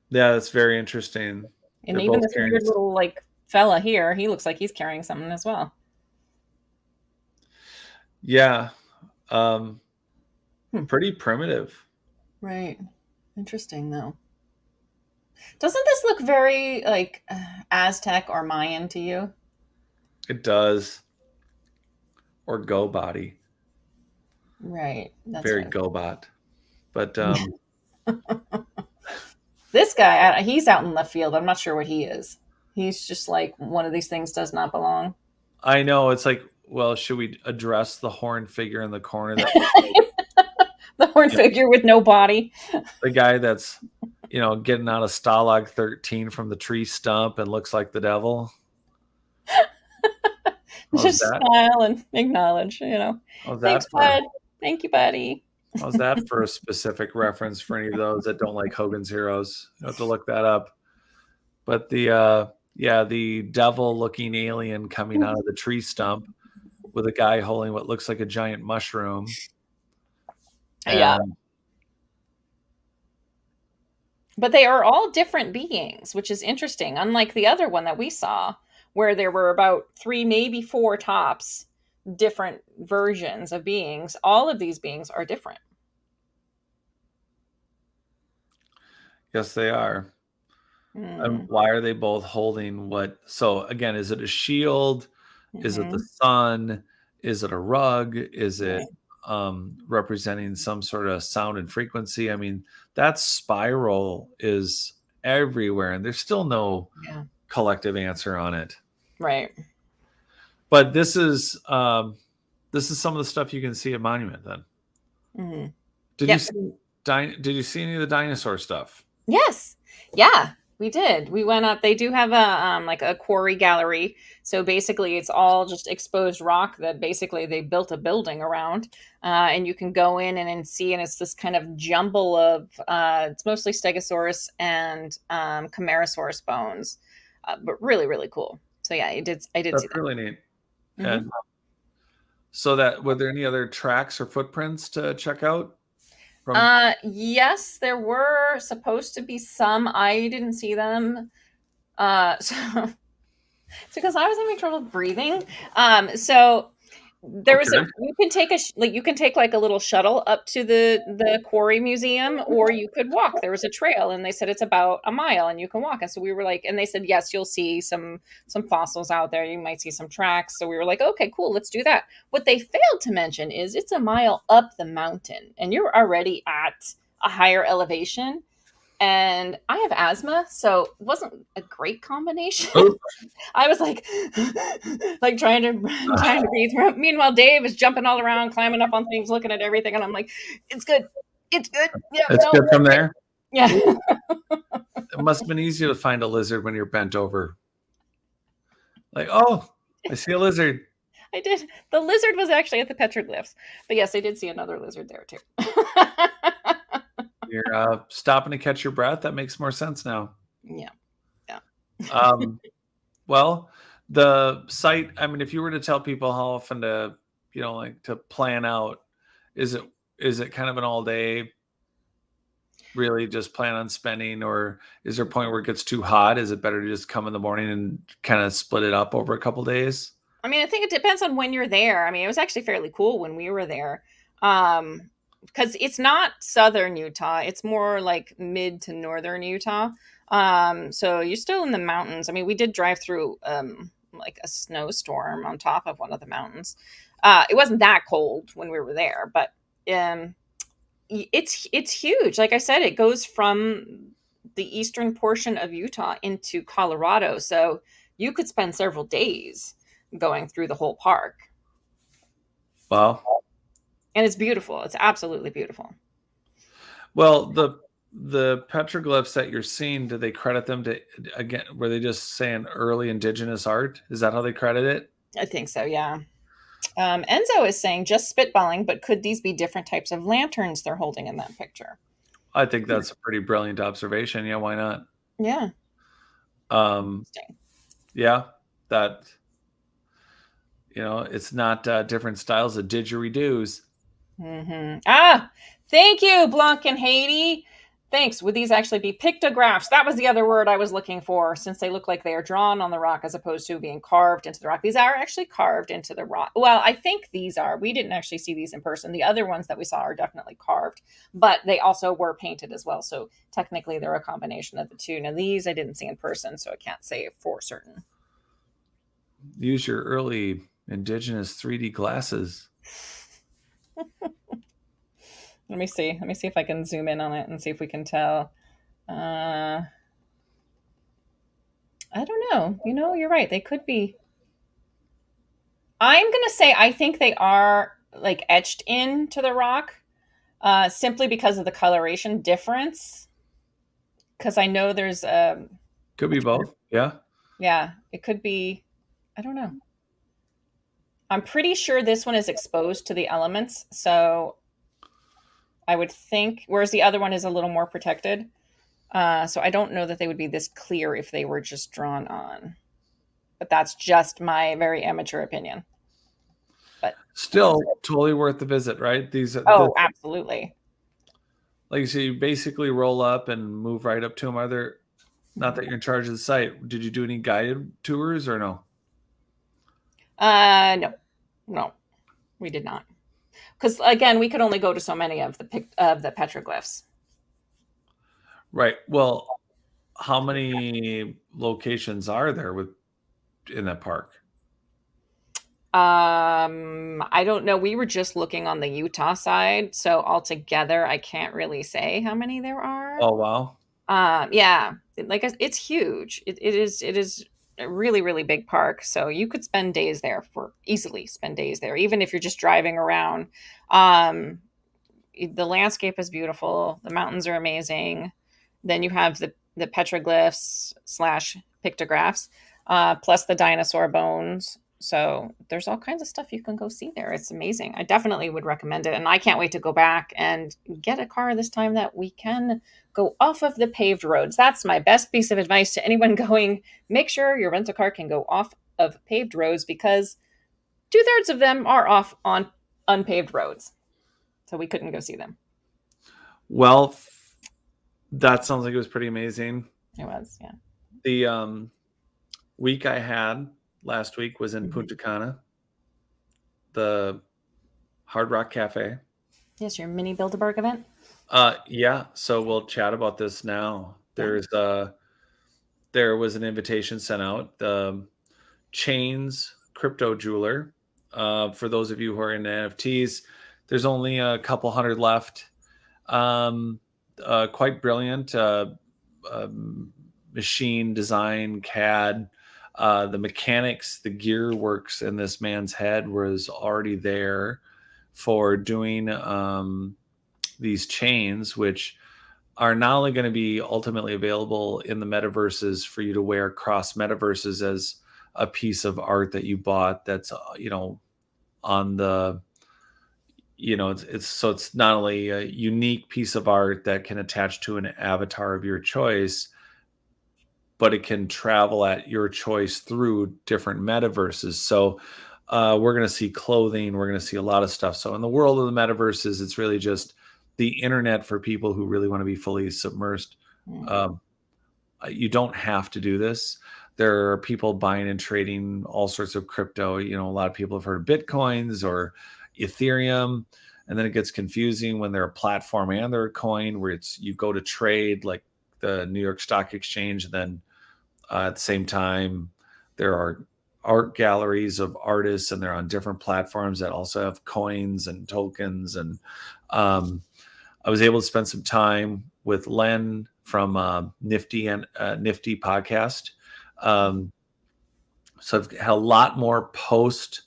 that's very interesting. And even this weird little like fella here, he looks like he's carrying something as well. Yeah. Pretty primitive. Right. Interesting though. Doesn't this look very like Aztec or Mayan to you? It does. Or Go body. Right. That's very GoBot. But this guy, he's out in left field. I'm not sure what he is. He's just like one of these things does not belong. I know. It's like, well, should we address the horned figure in the corner? The horned figure with no body. The guy that's, getting out of Stalag 13 from the tree stump and looks like the devil. Just smile and acknowledge, Thanks, bud. Thank you, buddy. How's that for a specific reference for any of those that don't like Hogan's Heroes? You have to look that up. But the devil-looking alien coming out of the tree stump with a guy holding what looks like a giant mushroom. Yeah. But they are all different beings, which is interesting. Unlike the other one that we saw, where there were about 3, maybe 4 tops, different versions of beings. All of these beings are different. Yes, they are. And why are they both holding what? So again, is it a shield? Is it the sun? Is it a rug? Is it representing some sort of sound and frequency? I mean, that spiral is everywhere, and there's still no collective answer on it. Right. But this is some of the stuff you can see at Monument. Then, did you see any of the dinosaur stuff? Yes. Yeah. We did. We went up. They do have a like a quarry gallery. So basically, it's all just exposed rock that basically they built a building around, and you can go in and see. And it's this kind of jumble of it's mostly Stegosaurus and Camarasaurus bones, but really really cool. So yeah, I did see that. Really neat. Mhm. And so that were there any other tracks or footprints to check out? From Yes, there were supposed to be some. I didn't see them. So it's because I was having trouble breathing. So there was Okay. you can take you can take like a little shuttle up to the quarry museum, or you could walk. There was a trail, and they said it's about a mile, and you can walk. And so we were like, and they said yes, you'll see some fossils out there. You might see some tracks. So we were like, okay, cool, let's do that. What they failed to mention is it's a mile up the mountain, and you're already at a higher elevation. And I have asthma, so it wasn't a great combination. Oh. I was like, like trying to breathe. Meanwhile, Dave is jumping all around, climbing up on things, looking at everything, and I'm like, "It's good, it's good." Yeah, It's good from there. Yeah, It must have been easier to find a lizard when you're bent over. Like, oh, I see a lizard. I did. The lizard was actually at the petroglyphs, but yes, I did see another lizard there too. You're stopping to catch your breath. That makes more sense now. Yeah. Well, the site, I mean, if you were to tell people how often to, like to plan out, is it kind of an all day, really just plan on spending, or is there a point where it gets too hot? Is it better to just come in the morning and kind of split it up over a couple days? I mean, I think it depends on when you're there. I mean, it was actually fairly cool when we were there. Because it's not southern Utah, it's more like mid to northern Utah. So you're still in the mountains. I mean, we did drive through like a snowstorm on top of one of the mountains. It wasn't that cold when we were there, but it's huge. Like I said, it goes from the eastern portion of Utah into Colorado, so you could spend several days going through the whole park. Wow. And it's beautiful. It's absolutely beautiful. Well, the petroglyphs that you're seeing, do they credit them to, again, were they just saying early indigenous art? Is that how they credit it? I think so, yeah. Enzo is saying just spitballing, but could these be different types of lanterns they're holding in that picture? I think that's a pretty brilliant observation. Yeah, why not? Yeah. Yeah, that, it's not different styles of didgeridoos. Mm-hmm. Ah, thank you, Blanc and Haiti. Thanks. Would these actually be pictographs? That was the other word I was looking for, since they look like they are drawn on the rock as opposed to being carved into the rock. These are actually carved into the rock. Well, I think these are. We didn't actually see these in person. The other ones that we saw are definitely carved, but they also were painted as well. So technically they're a combination of the two. Now these I didn't see in person, so I can't say for certain. Use your early indigenous 3D glasses. Let me see. Let me see if I can zoom in on it and see if we can tell. I don't know. You're right. They could be. I'm going to say I think they are like etched into the rock simply because of the coloration difference. Because I know there's Could be both. Yeah. Yeah, it could be. I don't know. I'm pretty sure this one is exposed to the elements. So I would think, whereas the other one is a little more protected. So I don't know that they would be this clear if they were just drawn on. But that's just my very amateur opinion. But still totally worth the visit, right? Absolutely. Like you say, you basically roll up and move right up to them. Not that you're in charge of the site. Did you do any guided tours or no? No, we did not. Because again, we could only go to so many of the petroglyphs. Right. Well, how many locations are there in that park? I don't know. We were just looking on the Utah side, so altogether, I can't really say how many there are. Oh wow. Yeah, like it's huge. It is a really, really big park. So you could spend days there easily spend days there, even if you're just driving around. The landscape is beautiful. The mountains are amazing. Then you have the petroglyphs / pictographs, plus the dinosaur bones. So there's all kinds of stuff you can go see there. It's amazing. I definitely would recommend it. And I can't wait to go back and get a car this time that we can go off of the paved roads. That's my best piece of advice to anyone going. Make sure your rental car can go off of paved roads, because 2/3 of them are off on unpaved roads, so we couldn't go see them. Well, that sounds like it was pretty amazing. It was, yeah. The week I had last week was in Mhm. Punta Cana, the Hard Rock Cafe. Yes, your mini Bilderberg event. Yeah, so we'll chat about this now. Yeah. There was an invitation sent out. The Chains crypto jeweler. For those of you who are in NFTs, there's only a couple hundred left. Quite brilliant. Machine design, CAD. The mechanics, the gear works in this man's head was already there for doing these chains, which are not only going to be ultimately available in the metaverses for you to wear cross metaverses as a piece of art that you bought that's on the it's not only a unique piece of art that can attach to an avatar of your choice, but it can travel at your choice through different metaverses. So we're going to see clothing, we're going to see a lot of stuff. So in the world of the metaverses, it's really just the internet for people who really want to be fully submersed. You don't have to do this. There are people buying and trading all sorts of crypto. A lot of people have heard of Bitcoins or Ethereum, and then it gets confusing when they're a platform and they're a coin where you go to trade like the New York Stock Exchange. And then at the same time, there are art galleries of artists, and they're on different platforms that also have coins and tokens. And I was able to spend some time with Lynn from Nifty podcast. So I've had a lot more post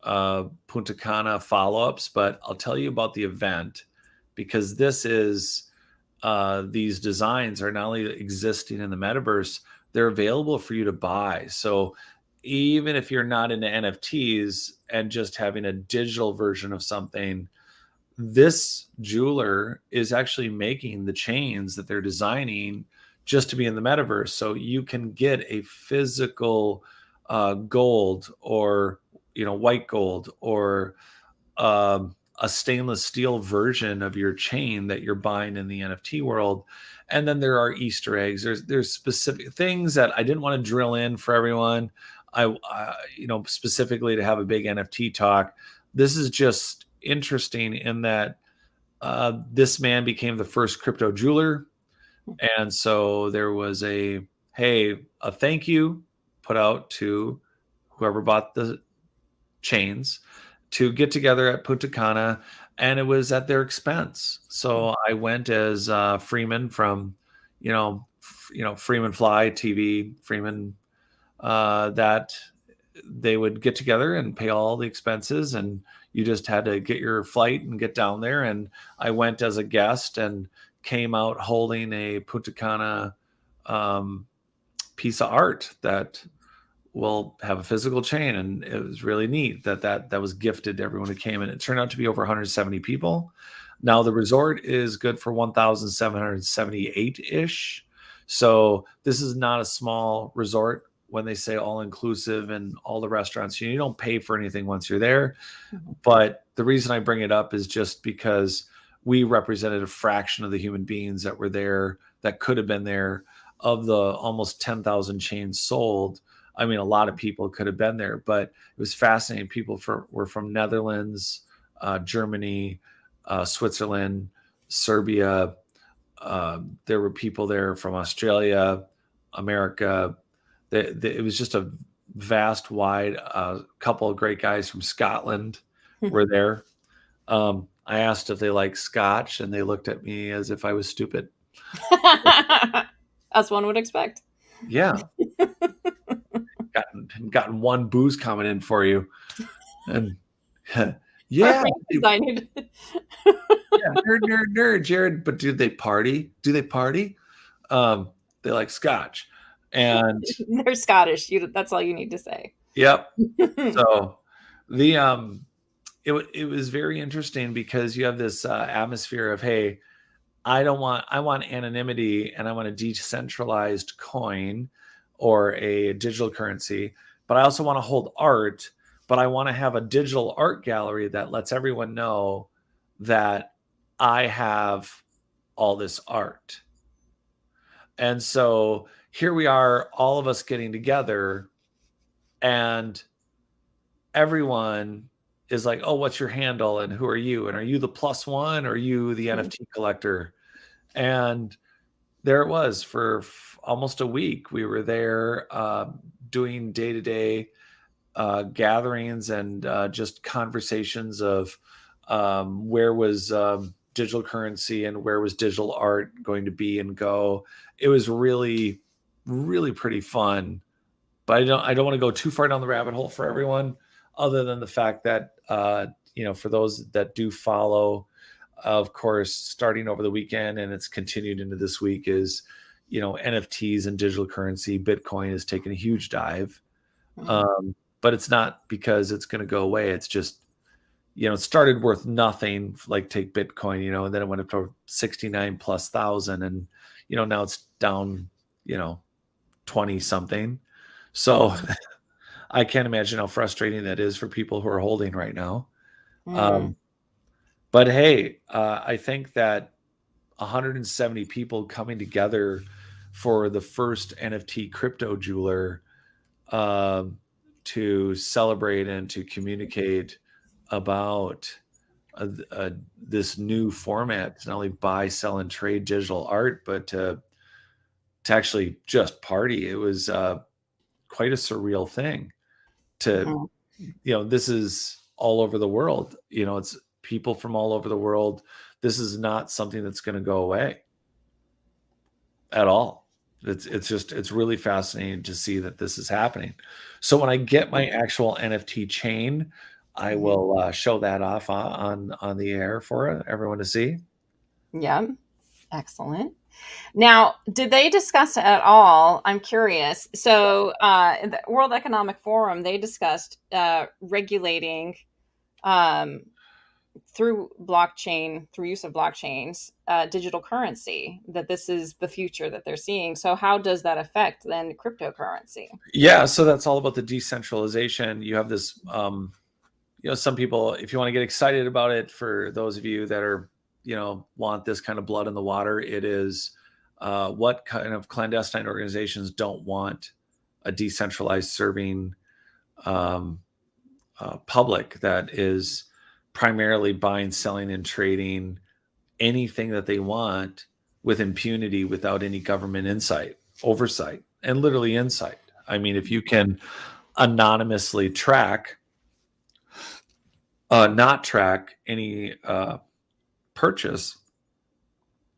Punta Cana follow-ups, but I'll tell you about the event, because this is these designs are not only existing in the metaverse, they're available for you to buy. So even if you're not into NFTs and just having a digital version of something, this jeweler is actually making the chains that they're designing just to be in the metaverse. So you can get a physical gold or white gold or a stainless steel version of your chain that you're buying in the NFT world. And then there are Easter eggs. There's specific things that I didn't want to drill in for everyone. Specifically to have a big NFT talk. This is just interesting in that this man became the first crypto jeweler. And so there was a thank you put out to whoever bought the chains to get together at Punta Cana, and it was at their expense. So I went as Freeman from, Freeman Fly TV, Freeman, that they would get together and pay all the expenses, and you just had to get your flight and get down there. And I went as a guest and came out holding a Punta Cana piece of art that will have a physical chain. And it was really neat that was gifted to everyone who came. And it turned out to be over 170 people. Now the resort is good for 1,778-ish. So this is not a small resort. When they say all inclusive and all the restaurants, you don't pay for anything once you're there. Mm-hmm. But the reason I bring it up is just because we represented a fraction of the human beings that were there, that could have been there. Of the almost 10,000 chains sold, I mean, a lot of people could have been there, but it was fascinating. People were from Netherlands, Germany, Switzerland, Serbia. There were people there from Australia, America. It was just a vast, wide, couple of great guys from Scotland were there. I asked if they like Scotch, and they looked at me as if I was stupid. As one would expect. Yeah. gotten one booze coming in for you. And yeah. Yeah, nerd, Jared. But do they party? They like Scotch. And they're Scottish. That's all you need to say. Yep. So the it was very interesting because you have this atmosphere of, hey, I want anonymity, and I want a decentralized coin or a digital currency, but I also want to hold art, but I want to have a digital art gallery that lets everyone know that I have all this art. And so here we are, all of us getting together, and everyone is like, oh, what's your handle? And who are you? And are you the plus one? Or are you the NFT collector? And there it was for almost a week. We were there doing day-to-day gatherings and just conversations of where was digital currency and where was digital art going to be and go. It was really, really pretty fun. But I don't want to go too far down the rabbit hole for everyone, other than the fact that for those that do follow, of course, starting over the weekend and it's continued into this week is, NFTs and digital currency. Bitcoin has taken a huge dive. But it's not because it's going to go away. It's just, it started worth nothing, like take Bitcoin, and then it went up to 69,000+, and, now it's down, 20 something. So I can't imagine how frustrating that is for people who are holding right now. But hey, I think that 170 people coming together for the first NFT crypto jeweler to celebrate and to communicate about this new format to not only buy, sell, and trade digital art, but to actually just party. It was quite a surreal thing. This is all over the world. It's people from all over the world. This is not something that's going to go away at all. It's really fascinating to see that this is happening. So when I get my actual NFT chain, I will show that off on the air for everyone to see. Yeah, excellent. Now, did they discuss at all? I'm curious. So, in the World Economic Forum, they discussed regulating through use of blockchains, digital currency, that this is the future that they're seeing. So how does that affect then cryptocurrency? Yeah, so that's all about the decentralization. You have this, some people, if you want to get excited about it, for those of you that are, want this kind of blood in the water, it is what kind of clandestine organizations don't want a decentralized serving public that is primarily buying, selling, and trading anything that they want with impunity, without any government oversight, and literally insight. I mean, if you can anonymously not track any purchase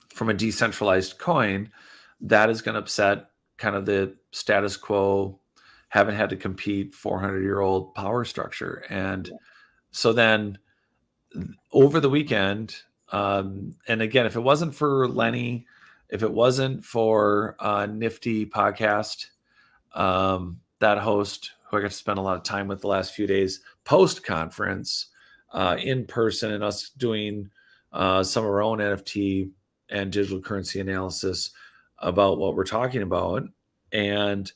from a decentralized coin, that is going to upset kind of the status quo, haven't had to compete 400-year-old power structure. And so then over the weekend, and again, if it wasn't for Lenny, if it wasn't for Nifty Podcast, that host who I got to spend a lot of time with the last few days post-conference in person, and us doing some of our own NFT and digital currency analysis about what we're talking about. And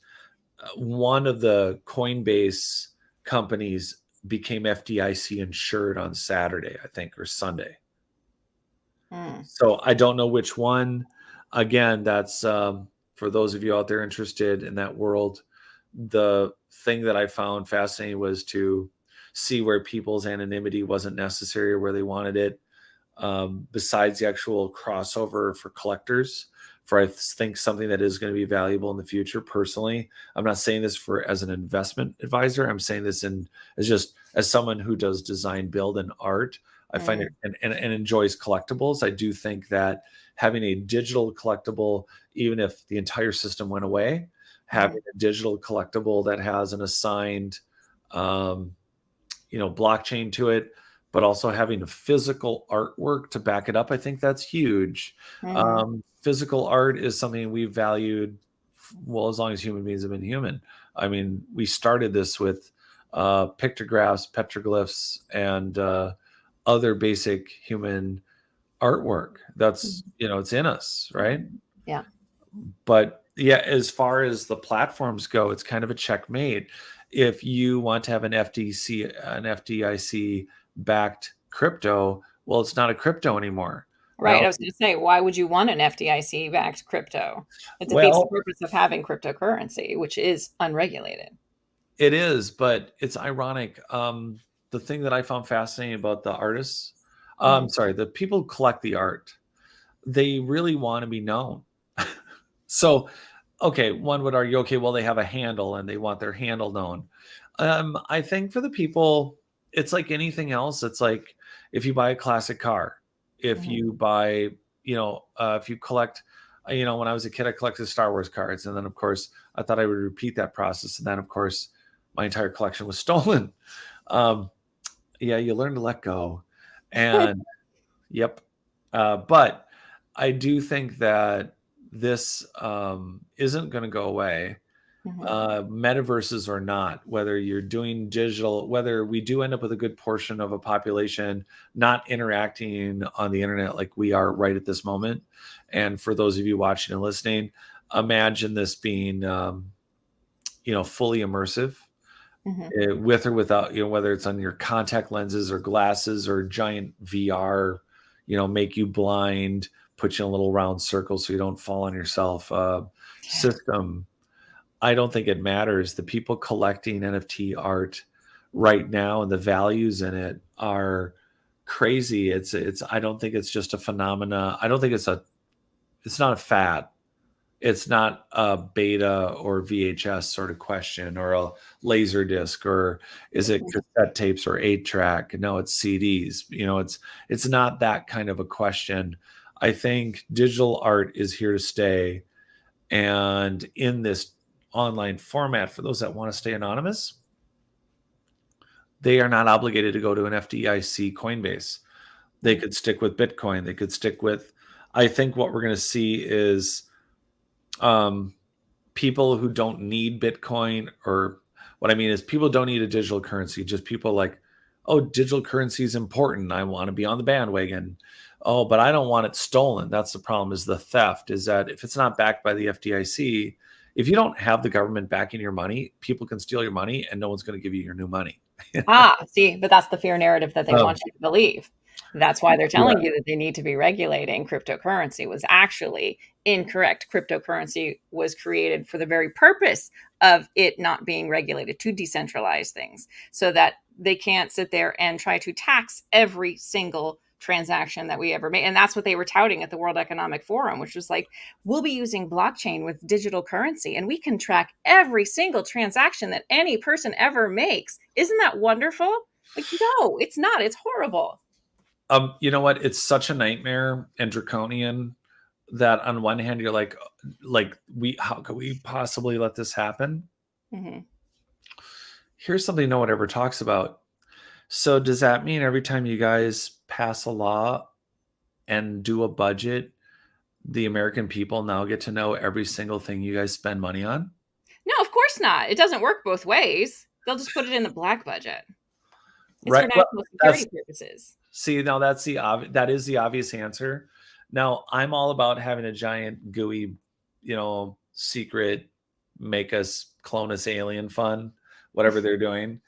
one of the Coinbase companies became FDIC insured on Saturday, I think, or Sunday. So I don't know which one. Again, that's for those of you out there interested in that world. The thing that I found fascinating was to see where people's anonymity wasn't necessary, or where they wanted it, besides the actual crossover for collectors, for I think something that is going to be valuable in the future. Personally, I'm not saying this as an investment advisor. I'm saying this as someone who does design, build, and art. I find it and enjoys collectibles. I do think that having a digital collectible, even if the entire system went away, having a digital collectible that has an assigned, blockchain to it, but also having a physical artwork to back it up, I think that's huge. Physical art is something we've valued, well, as long as human beings have been human. I mean, we started this with pictographs, petroglyphs, and other basic human artwork. That's, it's in us, right? Yeah. But yeah, as far as the platforms go, it's kind of a checkmate. if you want to have an FDIC backed crypto, well, it's not a crypto anymore. Right. Well, I was going to say, why would you want an FDIC backed crypto? It defeats the well, purpose of having cryptocurrency, which is unregulated. it is, but it's ironic. The thing that I found fascinating about the artists, Mhm. sorry, the people who collect the art, they really want to be known. So, okay, one would argue, okay, well, they have a handle and they want their handle known. I think for the people, it's like anything else. It's like if you buy a classic car, if Mhm. you buy, if you collect, when I was a kid, I collected Star Wars cards. And then, of course, I thought I would repeat that process. And then, of course, my entire collection was stolen. Um, yeah, you learn to let go. And yep. But I do think that this isn't going to go away, Mhm. metaverses or not, whether you're doing digital, whether we do end up with a good portion of a population not interacting on the internet like we are right at this moment. And for those of you watching and listening, imagine this being, fully immersive. Mhm. With or without, whether it's on your contact lenses or glasses or giant VR, make you blind, put you in a little round circle so you don't fall on yourself, system. I don't think it matters. The people collecting NFT art right now and the values in it are crazy. I don't think it's just a phenomena. I don't think it's not a fad. It's not a beta or VHS sort of question or a laser disc, or is it cassette tapes or 8-track? No, it's CDs. It's not that kind of a question. I think digital art is here to stay. And in this online format, for those that want to stay anonymous, they are not obligated to go to an FDIC Coinbase. They could stick with Bitcoin. They could stick with, I think what we're going to see is people who don't need Bitcoin, or what I mean is people don't need a digital currency. Just people like, oh, digital currency is important. I want to be on the bandwagon. Oh, but I don't want it stolen. That's the problem, is the theft, is that if it's not backed by the FDIC, if you don't have the government backing your money, people can steal your money and no one's going to give you your new money. See, but that's the fear narrative that they Um, want you to believe. That's why they're yeah. telling you that they need to be regulating cryptocurrency was actually incorrect. Cryptocurrency was created for the very purpose of it not being regulated, to decentralize things so that they can't sit there and try to tax every single transaction that we ever made. And that's what they were touting at the World Economic Forum, which was like, we'll be using blockchain with digital currency and we can track every single transaction that any person ever makes. Isn't that wonderful? Like, no, it's not. It's horrible. You know what? It's such a nightmare and draconian that on one hand you're like how could we possibly let this happen? Mm-hmm. Here's something no one ever talks about. So does that mean every time you guys pass a law and do a budget, the American people now get to know every single thing you guys spend money on? No, of course not. It doesn't work both ways. They'll just put it in the black budget. It's Right. for Well, national security purposes. see, now that is the obvious answer. Now, I'm all about having a giant gooey, secret, make us clone us alien fun, whatever they're doing.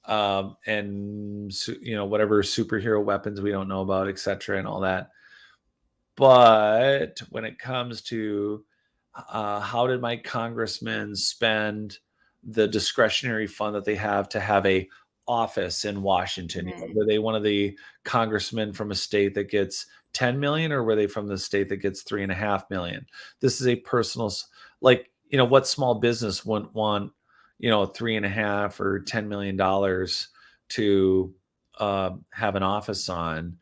And whatever superhero weapons we don't know about, etc., and all that. But when it comes to how did my congressman spend the discretionary fund that they have to have a office in Washington? Mm-hmm. Were they one of the congressmen from a state that gets 10 million, or were they from the state that gets 3.5 million? This is a personal, like, what small business wouldn't want, 3.5 or $10 million to have an office on?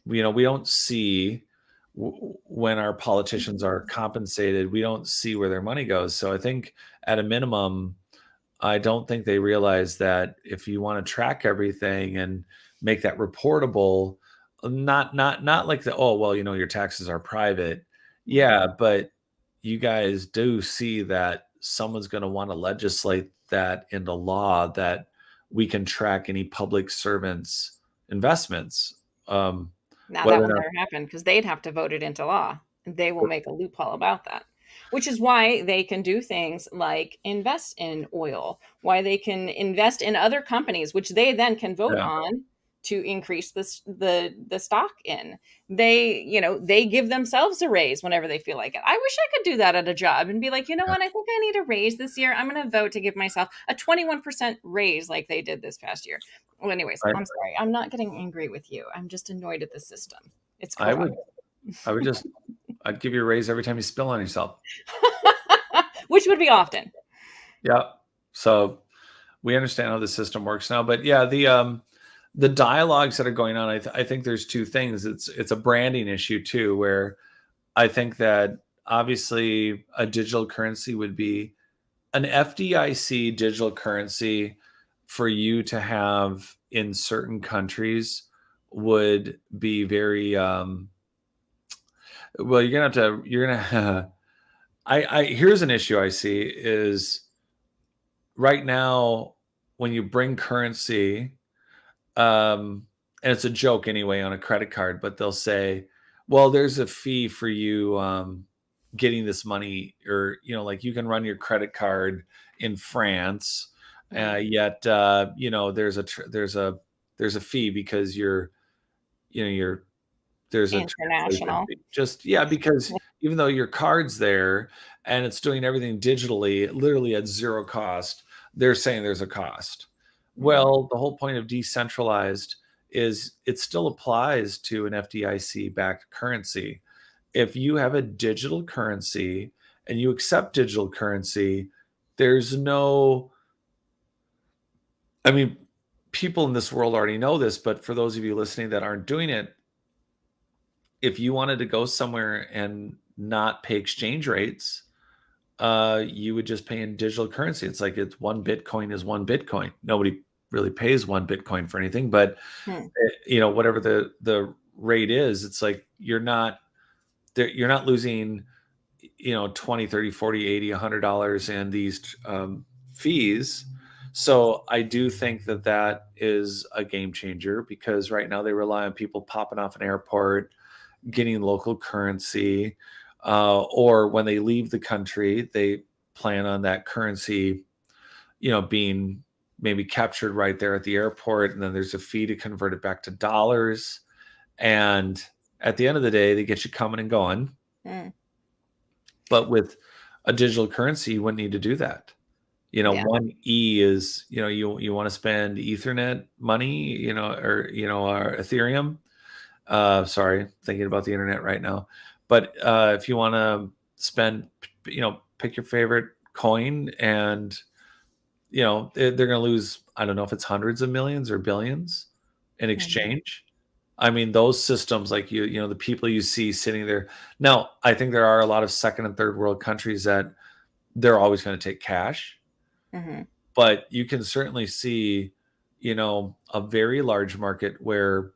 We don't see when our politicians are compensated, we don't see where their money goes. So I think at a minimum, I don't think they realize that if you want to track everything and make that reportable, not like your taxes are private. Yeah, but you guys do see that someone's going to want to legislate that into law, that we can track any public servants' investments. Now that will never happen because they'd have to vote it into law, and they will make a loophole about that. which is why they can do things like invest in oil, why they can invest in other companies, which they then can vote Yeah. on to increase the stock in. They give themselves a raise whenever they feel like it. I wish I could do that at a job and be like, you know what, I think I need a raise this year. I'm going to vote to give myself a 21% raise like they did this past year. Well, anyways, Right. I'm sorry. I'm not getting angry with you. I'm just annoyed at the system. It's I corrupt. would I'd give you a raise every time you spill on yourself. Which would be often. Yeah. So we understand how the system works now, but yeah, the dialogues that are going on, I think there's two things. It's a branding issue too, where I think that obviously a digital currency would be an FDIC digital currency for you to have in certain countries would be very well, you're gonna I here's an issue I see is right now when you bring currency, and it's a joke anyway on a credit card, but they'll say, well, there's a fee for you getting this money, or like you can run your credit card in France, yet there's a fee because you're there's a translation International. fee. Just because even though your card's there and it's doing everything digitally, literally at zero cost, they're saying there's a cost. Well, the whole point of decentralized is it still applies to an FDIC backed currency. If you have a digital currency and you accept digital currency, there's no, I mean, people in this world already know this, but for those of you listening that aren't doing it, if you wanted to go somewhere and not pay exchange rates, you would just pay in digital currency. It's like it's one Bitcoin is one Bitcoin. Nobody really pays one Bitcoin for anything, but whatever the rate is, it's like you're not losing 20, 30, 40, 80, $100 in these fees. So I do think that is a game changer, because right now they rely on people popping off an airport, getting local currency, or when they leave the country, they plan on that currency, being maybe captured right there at the airport, and then there's a fee to convert it back to dollars. And at the end of the day, they get you coming and going. But with a digital currency, you wouldn't need to do that. One E is, you want to spend Ethernet money, or Ethereum. Sorry, thinking about the internet right now. But if you want to spend, pick your favorite coin, and they're going to lose, I don't know if it's hundreds of millions or billions in exchange. I mean, those systems, like the people you see sitting there. Now, I think there are a lot of second and third world countries that they're always going to take cash. But you can certainly see, a very large market where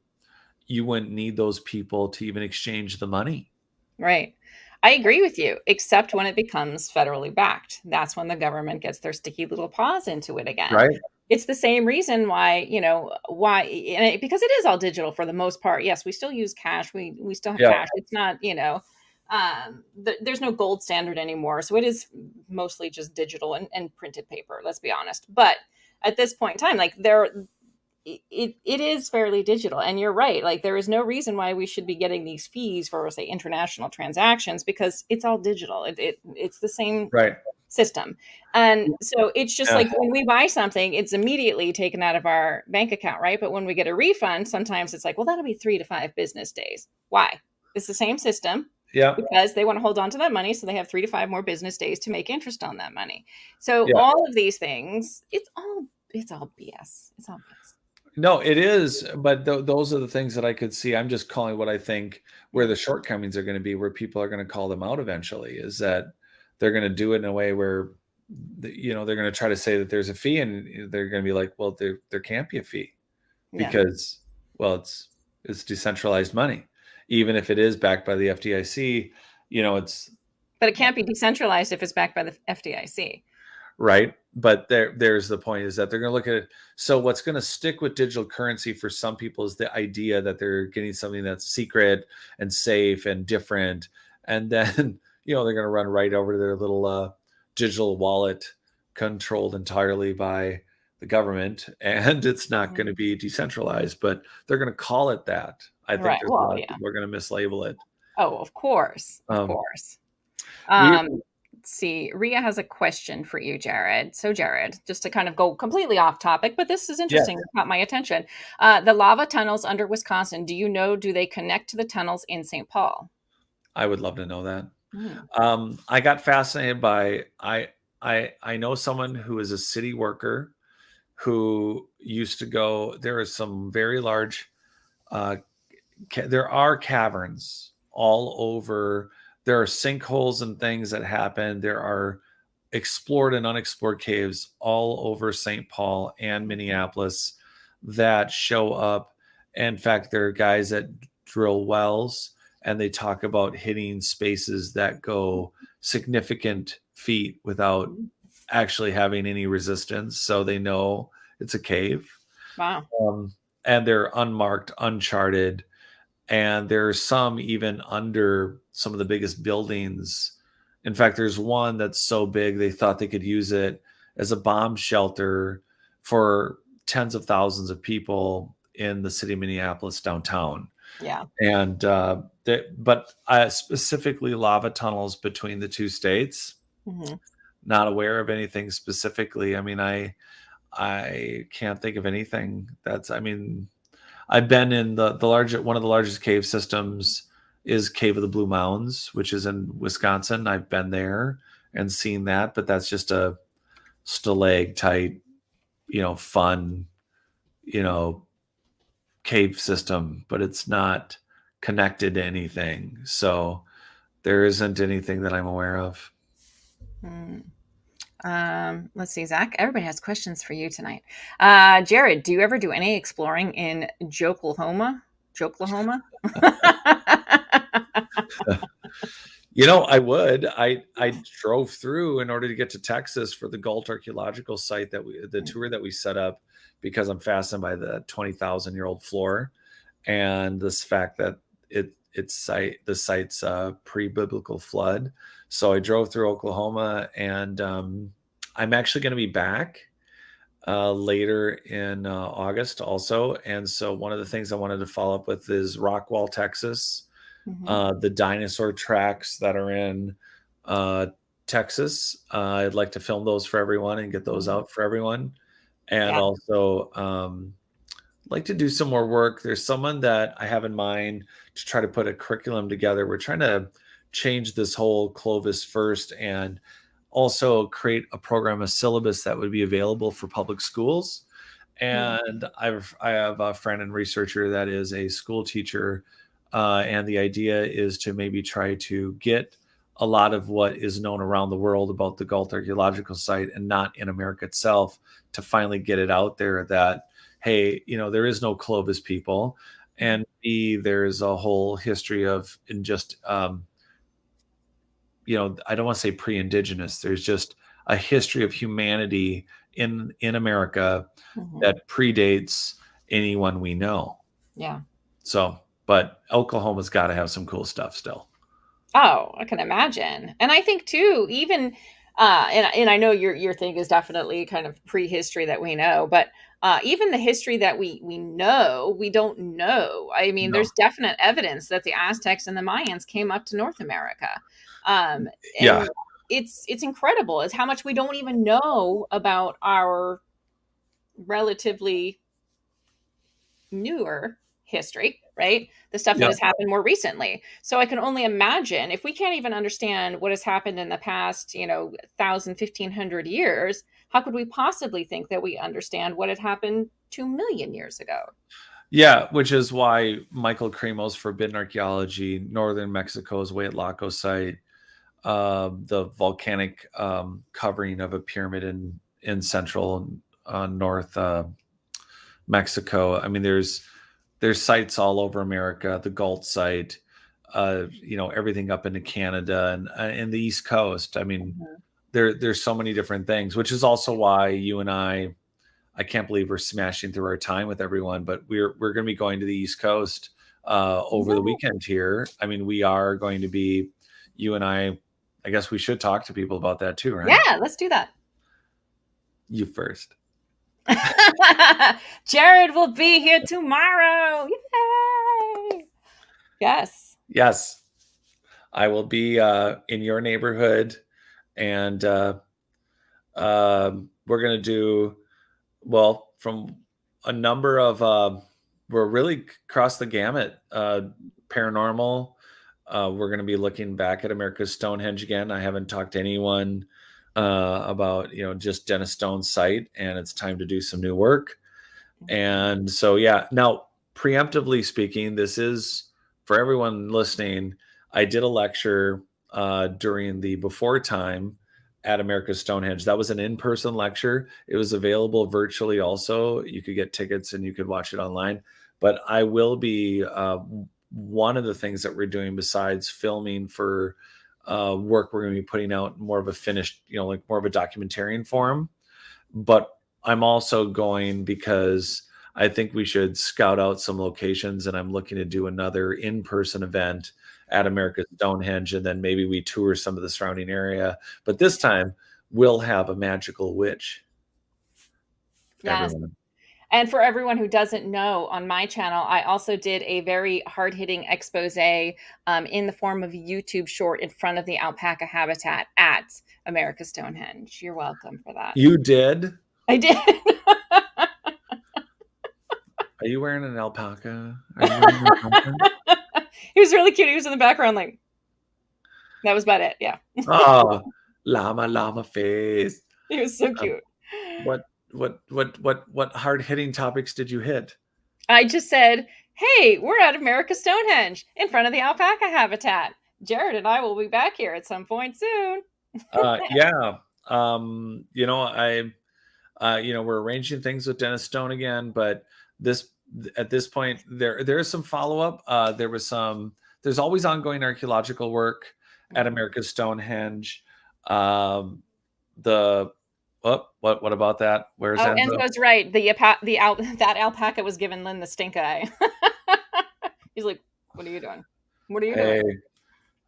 you wouldn't need those people to even exchange the money. Right. I agree with you, except when it becomes federally backed. That's when the government gets their sticky little paws into it again. Right. It's the same reason why, because it is all digital for the most part. Yes, we still use cash. We still have cash. It's not, there's no gold standard anymore. So it is mostly just digital and printed paper, let's be honest. But at this point in time, like it is fairly digital, and you're right. Like there is no reason why we should be getting these fees for, say, international transactions, because it's all digital. It's the same system. And so it's just like when we buy something, it's immediately taken out of our bank account, right? But when we get a refund, sometimes it's like, well, that'll be 3 to 5 business days. Why? It's the same system. Yeah. Because they want to hold on to that money, so they have 3 to 5 more business days to make interest on that money. So all of these things, it's all BS. It's all BS. No, it is, but those are the things that I could see. I'm just calling what I think where the shortcomings are going to be, where people are going to call them out eventually, is that they're going to do it in a way where, they're going to try to say that there's a fee, and they're going to be like, well, there can't be a fee because, well, it's decentralized money, even if it is backed by the FDIC, But it can't be decentralized if it's backed by the FDIC. Right. But there's the point, is that they're going to look at it. So what's going to stick with digital currency for some people is the idea that they're getting something that's secret and safe and different. And then, they're going to run right over to their little digital wallet controlled entirely by the government, and it's not going to be decentralized, but they're going to call it that. I think Right. there's a Well, lot of yeah. people are going to mislabel it. Oh, of course. Of Um, course. we, Let's see. Ria has a question for you, Jared. So, Jared, just to kind of go completely off topic, but this is interesting. It caught my attention. The lava tunnels under Wisconsin, do they connect to the tunnels in St. Paul? I would love to know that. Hmm. I got fascinated by I know someone who is a city worker who used to go. There are some very large. There are caverns all over. There are sinkholes and things that happen. There are explored and unexplored caves all over St. Paul and Minneapolis that show up. In fact, there are guys that drill wells and they talk about hitting spaces that go significant feet without actually having any resistance. So they know it's a cave. Wow. And they're unmarked, uncharted. And there's some even under some of the biggest buildings. In fact, there's one that's so big they thought they could use it as a bomb shelter for tens of thousands of people in the city of Minneapolis downtown. Yeah. And but specifically lava tunnels between the two states. Mm-hmm. Not aware of anything specifically. I mean, I can't think of anything that's. I mean, I've been in the largest one of the largest cave systems is Cave of the Blue Mounds, which is in Wisconsin. I've been there and seen that, but that's just a stalactite, fun, cave system, but it's not connected to anything. So there isn't anything that I'm aware of. Let's see, Zach. Everybody has questions for you tonight. Jared, do you ever do any exploring in Joklahoma? I would. I drove through in order to get to Texas for the Gault Archaeological Site the tour that we set up, because I'm fascinated by the 20,000-year-old floor and this fact that the site's pre-biblical flood. So I drove through Oklahoma, and I'm actually going to be back later in August also. And so one of the things I wanted to follow up with is Rockwall, Texas. Mm-hmm. The dinosaur tracks that are in Texas. I'd like to film those for everyone and get those out for everyone. And also like to do some more work. There's someone that I have in mind to try to put a curriculum together. We're trying to change this whole Clovis first and also create a program, a syllabus that would be available for public schools. And I have a friend and researcher that is a school teacher. And the idea is to maybe try to get a lot of what is known around the world about the Gault Archaeological Site and not in America itself, to finally get it out there that, hey, there is no Clovis people. And B, there's a whole history of I don't want to say pre-indigenous. There's just a history of humanity in America that predates anyone we know. Yeah. So, but Oklahoma's got to have some cool stuff still. Oh, I can imagine. And I think too, even and I know your thing is definitely kind of prehistory that we know, but even the history that we know, we don't know. I mean, there's definite evidence that the Aztecs and the Mayans came up to North America. And it's incredible is how much we don't even know about our relatively newer history, right? The stuff that has happened more recently. So I can only imagine, if we can't even understand what has happened in the past, 1,000, 1,500 years, how could we possibly think that we understand what had happened 2 million years ago? Yeah, which is why Michael Cremo's Forbidden Archaeology, Northern Mexico's Gault Site, the volcanic covering of a pyramid in central north Mexico. I mean, there's sites all over America, the Gault Site, everything up into Canada and the East Coast. I mean, there's so many different things, which is also why you and I can't believe we're smashing through our time with everyone, but we're going to be going to the East Coast over the weekend here. I mean, we are going to be, you and I I guess we should talk to people about that too, right? Yeah, let's do that. You first. Jared will be here tomorrow. Yay! Yes. Yes. I will be in your neighborhood, and we're going to do, well, from a number of, we're really across the gamut. Paranormal. We're going to be looking back at America's Stonehenge again. I haven't talked to anyone about, just Dennis Stone's site, and it's time to do some new work. And so, yeah, now preemptively speaking, this is for everyone listening. I did a lecture during the before time at America's Stonehenge. That was an in-person lecture. It was available virtually also. You could get tickets and you could watch it online. But I will be, one of the things that we're doing besides filming for work, we're going to be putting out more of a finished, like more of a documentarian form. But I'm also going because I think we should scout out some locations, and I'm looking to do another in-person event at America's Stonehenge, and then maybe we tour some of the surrounding area. But this time we'll have a magical witch. Yes. Everyone. And for everyone who doesn't know, on my channel, I also did a very hard-hitting expose in the form of a YouTube short in front of the alpaca habitat at America's Stonehenge. You're welcome for that. You did? I did. Are you wearing an alpaca? Are you wearing an alpaca? He was really cute. He was in the background, like, that was about it. Yeah. Oh, llama face. He was so cute. What hard-hitting topics did you hit? I just said, hey, we're at America's Stonehenge in front of the alpaca habitat. Jared and I will be back here at some point soon. Yeah. We're arranging things with Dennis Stone again, but at this point there is some follow-up. There's always ongoing archaeological work at America's Stonehenge. What about that? Where's Enzo? Enzo's right. That alpaca was giving Lynn the stink eye. He's like, what are you doing? What are you doing?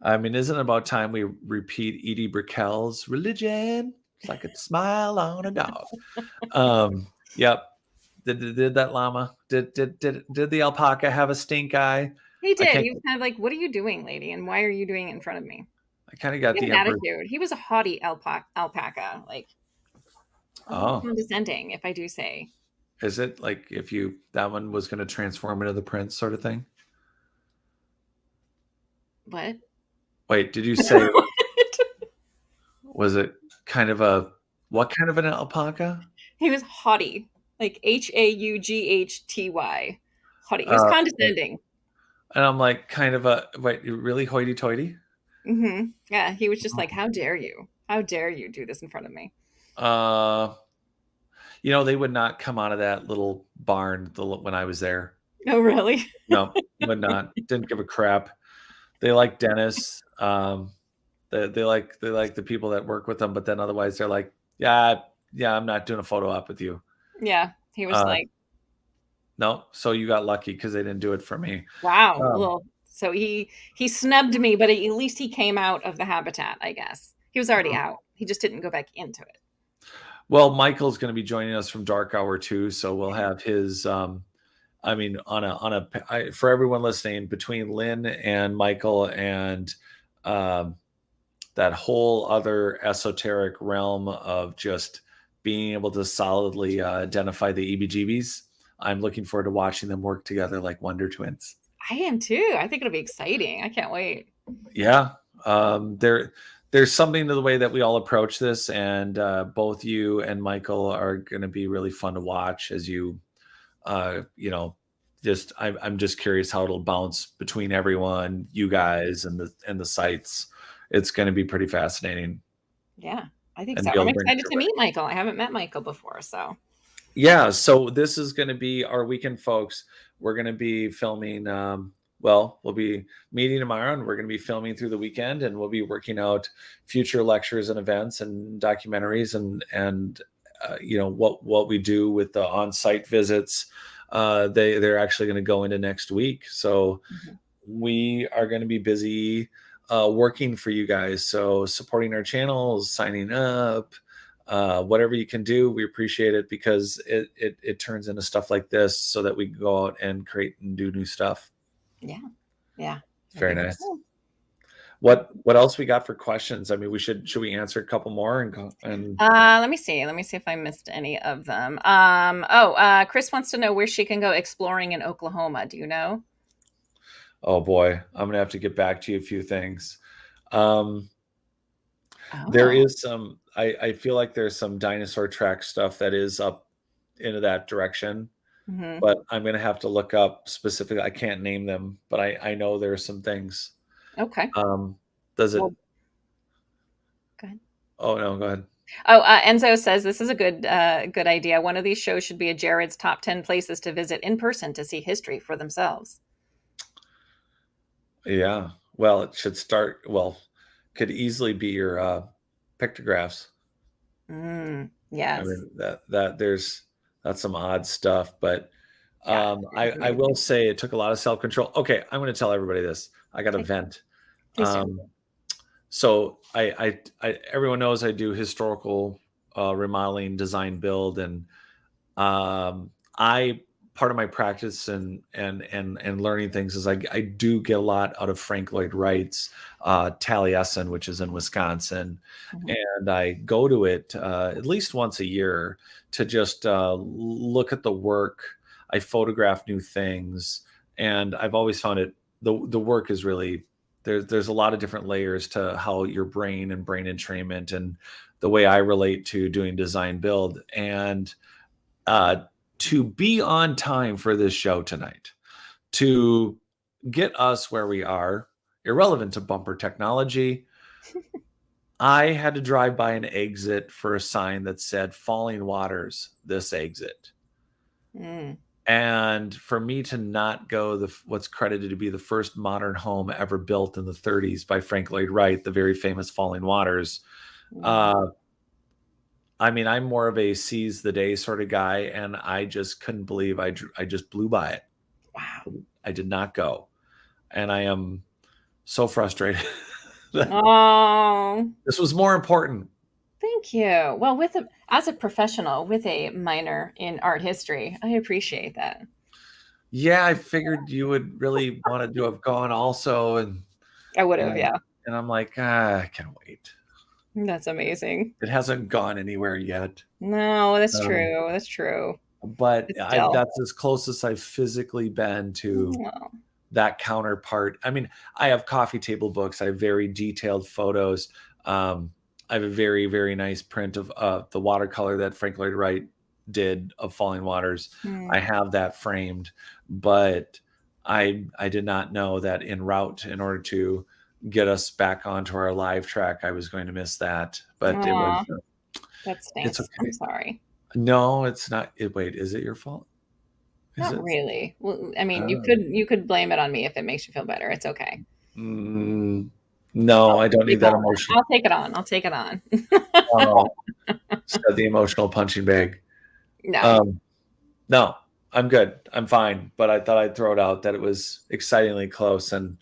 I mean, isn't it about time we repeat Edie Brickell's religion? It's like a smile on a dog. Yep. Did that llama? Did the alpaca have a stink eye? He did. He was kind of like, what are you doing, lady? And why are you doing it in front of me? I kind of got the attitude. He was a haughty alpaca, like condescending, if I do say. Is it like that one was going to transform into the prince sort of thing? What? Wait, did you say? Was it what kind of an alpaca? He was haughty, like Haughty. Haughty. He was condescending. And I'm like, kind of really hoity-toity? Mm-hmm. Yeah, he was just like, how dare you? How dare you do this in front of me? They would not come out of that little barn when I was there. Oh, really? No, would not. Didn't give a crap. They like Dennis. They like the people that work with them, but then otherwise they're like, yeah, I'm not doing a photo op with you. Yeah, he was like, no. So you got lucky because they didn't do it for me. Wow. Well, so he snubbed me, but at least he came out of the habitat. I guess he was already out. He just didn't go back into it. Well, Michael's going to be joining us from Dark Hour too, so we'll have his. For everyone listening, between Lynn and Michael and that whole other esoteric realm of just being able to solidly identify the EBGBs, I'm looking forward to watching them work together like Wonder Twins. I am too. I think it'll be exciting. I can't wait. Yeah. There's something to the way that we all approach this, and both you and Michael are going to be really fun to watch as you, I'm just curious how it'll bounce between everyone, you guys, and the sites. It's going to be pretty fascinating. Yeah, I think so. I'm excited to meet Michael. I haven't met Michael before, so. Yeah, so this is going to be our weekend, folks. We're going to be filming. We'll be meeting tomorrow, and we're going to be filming through the weekend, and we'll be working out future lectures and events and documentaries, and what we do with the on-site visits. They're actually going to go into next week, so we are going to be busy working for you guys. So supporting our channels, signing up, whatever you can do, we appreciate it, because it turns into stuff like this so that we can go out and create and do new stuff. Yeah. I Very think nice. so. What else we got for questions? I mean, should we answer a couple more and Let me see if I missed any of them. Chris wants to know where she can go exploring in Oklahoma. Do you know? oh boy, I'm gonna have to get back to you a few things. Oh. There is some, I feel like there's some dinosaur track stuff that is up into that direction, Mhm. but I'm gonna have to look up specifically. I can't name them, but I know there's some things. Okay. Does it? Well, go ahead. Oh no, go ahead. Oh, Enzo says this is a good idea. One of these shows should be a Jared's top 10 places to visit in person to see history for themselves. Yeah. Well, it should start. Well, could easily be your pictographs. Yes. I mean that's some odd stuff, but Yeah, I will say it took a lot of self-control. Okay, I'm going to tell everybody this. I got a vent. Please do. So I everyone knows I do historical remodeling, design, build, and I part of my practice and learning things is I do get a lot out of Frank Lloyd Wright's Taliesin, which is in Wisconsin, and I go to it at least once a year to just look at the work. I photograph new things, and I've always found it the work is really there's a lot of different layers to how your brain and brain entrainment and the way I relate to doing design build. And to be on time for this show tonight, to get us where we are, irrelevant to bumper technology, I had to drive by an exit for a sign that said Falling Waters, this exit. And for me to not go what's credited to be the first modern home ever built in the 30s by Frank Lloyd Wright, the very famous Falling Waters. I mean, I'm more of a seize the day sort of guy, and I just couldn't believe I just blew by it. Wow. I did not go. And I am so frustrated. Oh. This was more important. Thank you. Well, as a professional with a minor in art history, I appreciate that. Yeah, I figured you would really want to have gone also, and I would have, yeah. And I'm like, I can wait. That's amazing. It hasn't gone anywhere yet. No, that's true. That's true. But that's as close as I've physically been to that counterpart. I mean, I have coffee table books. I have very detailed photos. I have a very, very nice print of the watercolor that Frank Lloyd Wright did of Falling Waters. I have that framed, but I did not know that en route, in order to get us back onto our live track, I was going to miss that. But it was. That stinks. Okay. I'm sorry. No, it's not. Wait, is it your fault? Not really. Well, I mean, you could blame it on me if it makes you feel better. It's okay. No, I don't need that emotion. I'll take it on. I'll take it on. Said the emotional punching bag. No. No, I'm good. I'm fine. But I thought I'd throw it out that it was excitingly close, and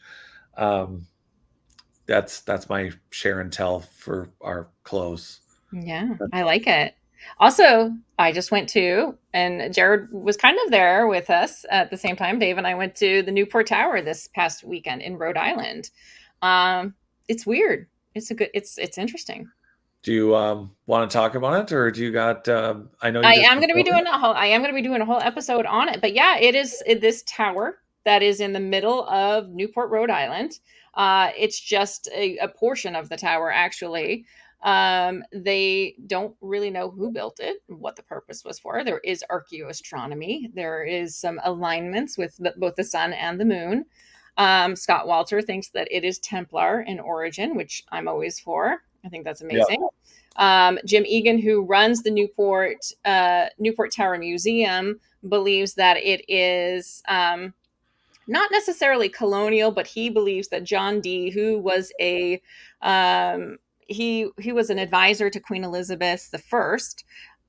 that's my share and tell for our close. Yeah, I like it. Also, I just went to, and Jared was kind of there with us at the same time. Dave and I went to the Newport Tower this past weekend in Rhode Island. It's weird. It's interesting. Do you want to talk about it, or do you got? I know I am going to be doing a whole episode on it. But yeah, it is this tower that is in the middle of Newport, Rhode Island. It's just a portion of the tower, actually. They don't really know who built it, what the purpose was for. There is archaeoastronomy. There is some alignments with both the sun and the moon. Scott Walter thinks that it is Templar in origin, which I'm always for. I think that's amazing. Yeah. Jim Egan, who runs the Newport Tower Museum, believes that it is not necessarily colonial, but he believes that John Dee, who was he was an advisor to Queen Elizabeth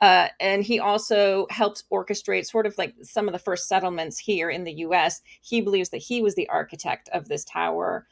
I, and he also helped orchestrate sort of like some of the first settlements here in the U.S. He believes that he was the architect of this tower.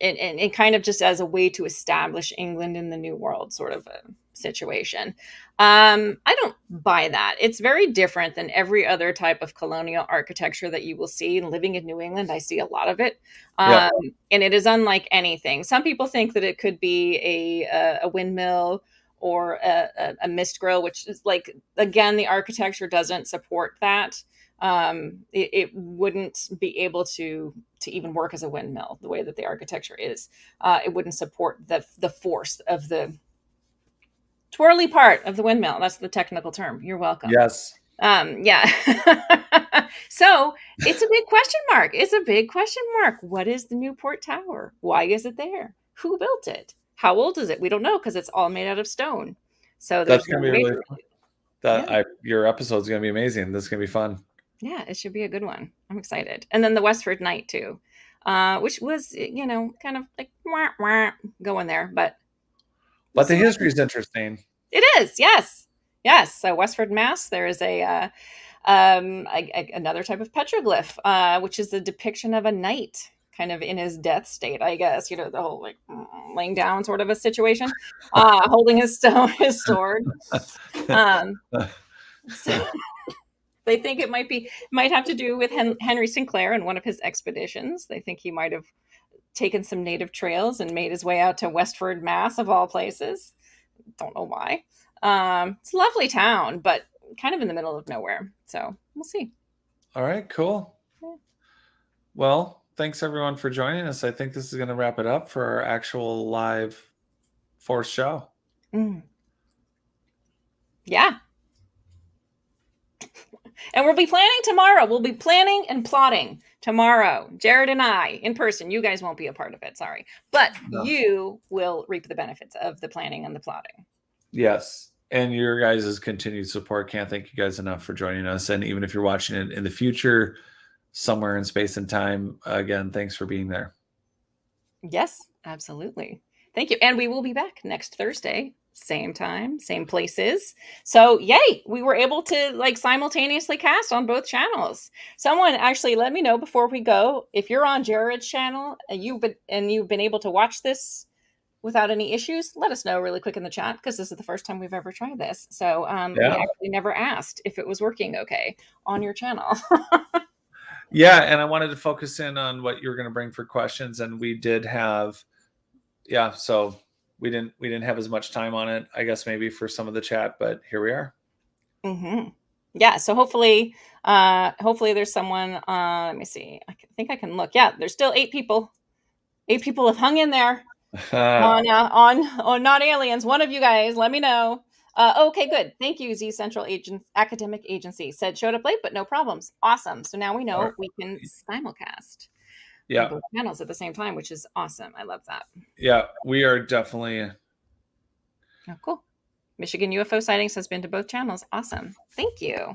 and kind of just as a way to establish England in the New World sort of a situation. I don't buy that. It's very different than every other type of colonial architecture that you will see. And living in New England, I see a lot of it. Yeah. And it is unlike anything. Some people think that it could be a windmill or a mist grill, which is like, again, the architecture doesn't support that. It wouldn't be able to even work as a windmill the way that the architecture is. It wouldn't support the force of the twirly part of the windmill. That's the technical term. You're welcome. Yes. Yeah. So it's a big question mark. It's a big question mark. What is the Newport Tower? Why is it there? Who built it? How old is it? We don't know because it's all made out of stone. So That's there's going to be really fun. Your episode's going to be amazing. This is going to be fun. Yeah, it should be a good one. I'm excited. And then the Westford Knight too, which was, kind of like going there, but the history is interesting. It is. Yes. So Westford, Mass. There is another type of petroglyph, which is a depiction of a knight kind of in his death state, I guess, the whole like laying down sort of a situation, holding his sword. So they think it might have to do with Henry Sinclair and one of his expeditions. They think he might have taken some native trails and made his way out to Westford, Mass, of all places. Don't know why. It's a lovely town, but kind of in the middle of nowhere. So we'll see. All right, cool. Yeah. Well, thanks everyone for joining us. I think this is going to wrap it up for our actual live fourth show. Yeah. And we'll be planning tomorrow. We'll be planning and plotting tomorrow. Jared and I in person. You guys won't be a part of it. Sorry. But you will reap the benefits of the planning and the plotting. Yes. And your guys' continued support. Can't thank you guys enough for joining us. And even if you're watching it in the future, somewhere in space and time, again, thanks for being there. Yes, absolutely. Thank you. And we will be back next Thursday. Same time, same places. So yay, we were able to simultaneously cast on both channels. Someone actually let me know before we go, if you're on Jared's channel and you've been able to watch this without any issues, let us know really quick in the chat, because this is the first time we've ever tried this. So we actually never asked if it was working okay on your channel. Yeah, and I wanted to focus in on what you were going to bring for questions, and we did have, so we didn't have as much time on it, I guess, maybe for some of the chat, but here we are. Mm-hmm. Yeah, so hopefully there's someone. Let me see. I think I can look. Yeah, there's still 8 people. 8 people have hung in there on Not Aliens. One of you guys, let me know. Okay, good. Thank you, Z Central Academic Agency. Said showed up late, but no problems. Awesome. So now we know we can simulcast. Both channels at the same time, which is awesome. I love that. Yeah, we are definitely. Oh, cool. Michigan UFO sightings has been to both channels. Awesome. Thank you.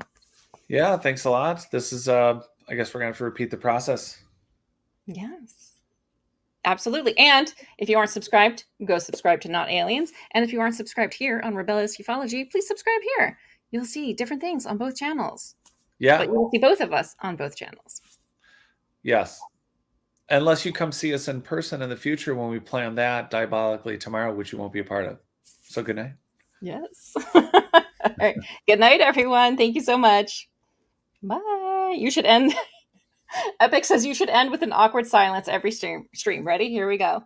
Yeah, thanks a lot. This is, I guess we're going to have to repeat the process. Yes. Absolutely. And if you aren't subscribed, go subscribe to Not Aliens. And if you aren't subscribed here on Rebellious Ufology, please subscribe here. You'll see different things on both channels. Yeah. But you'll see both of us on both channels. Yes. Unless you come see us in person in the future when we plan that diabolically tomorrow, which you won't be a part of. So good night. Yes. All right. Good night, everyone. Thank you so much. Bye. You should end. Epic says you should end with an awkward silence every stream. Ready? Here we go.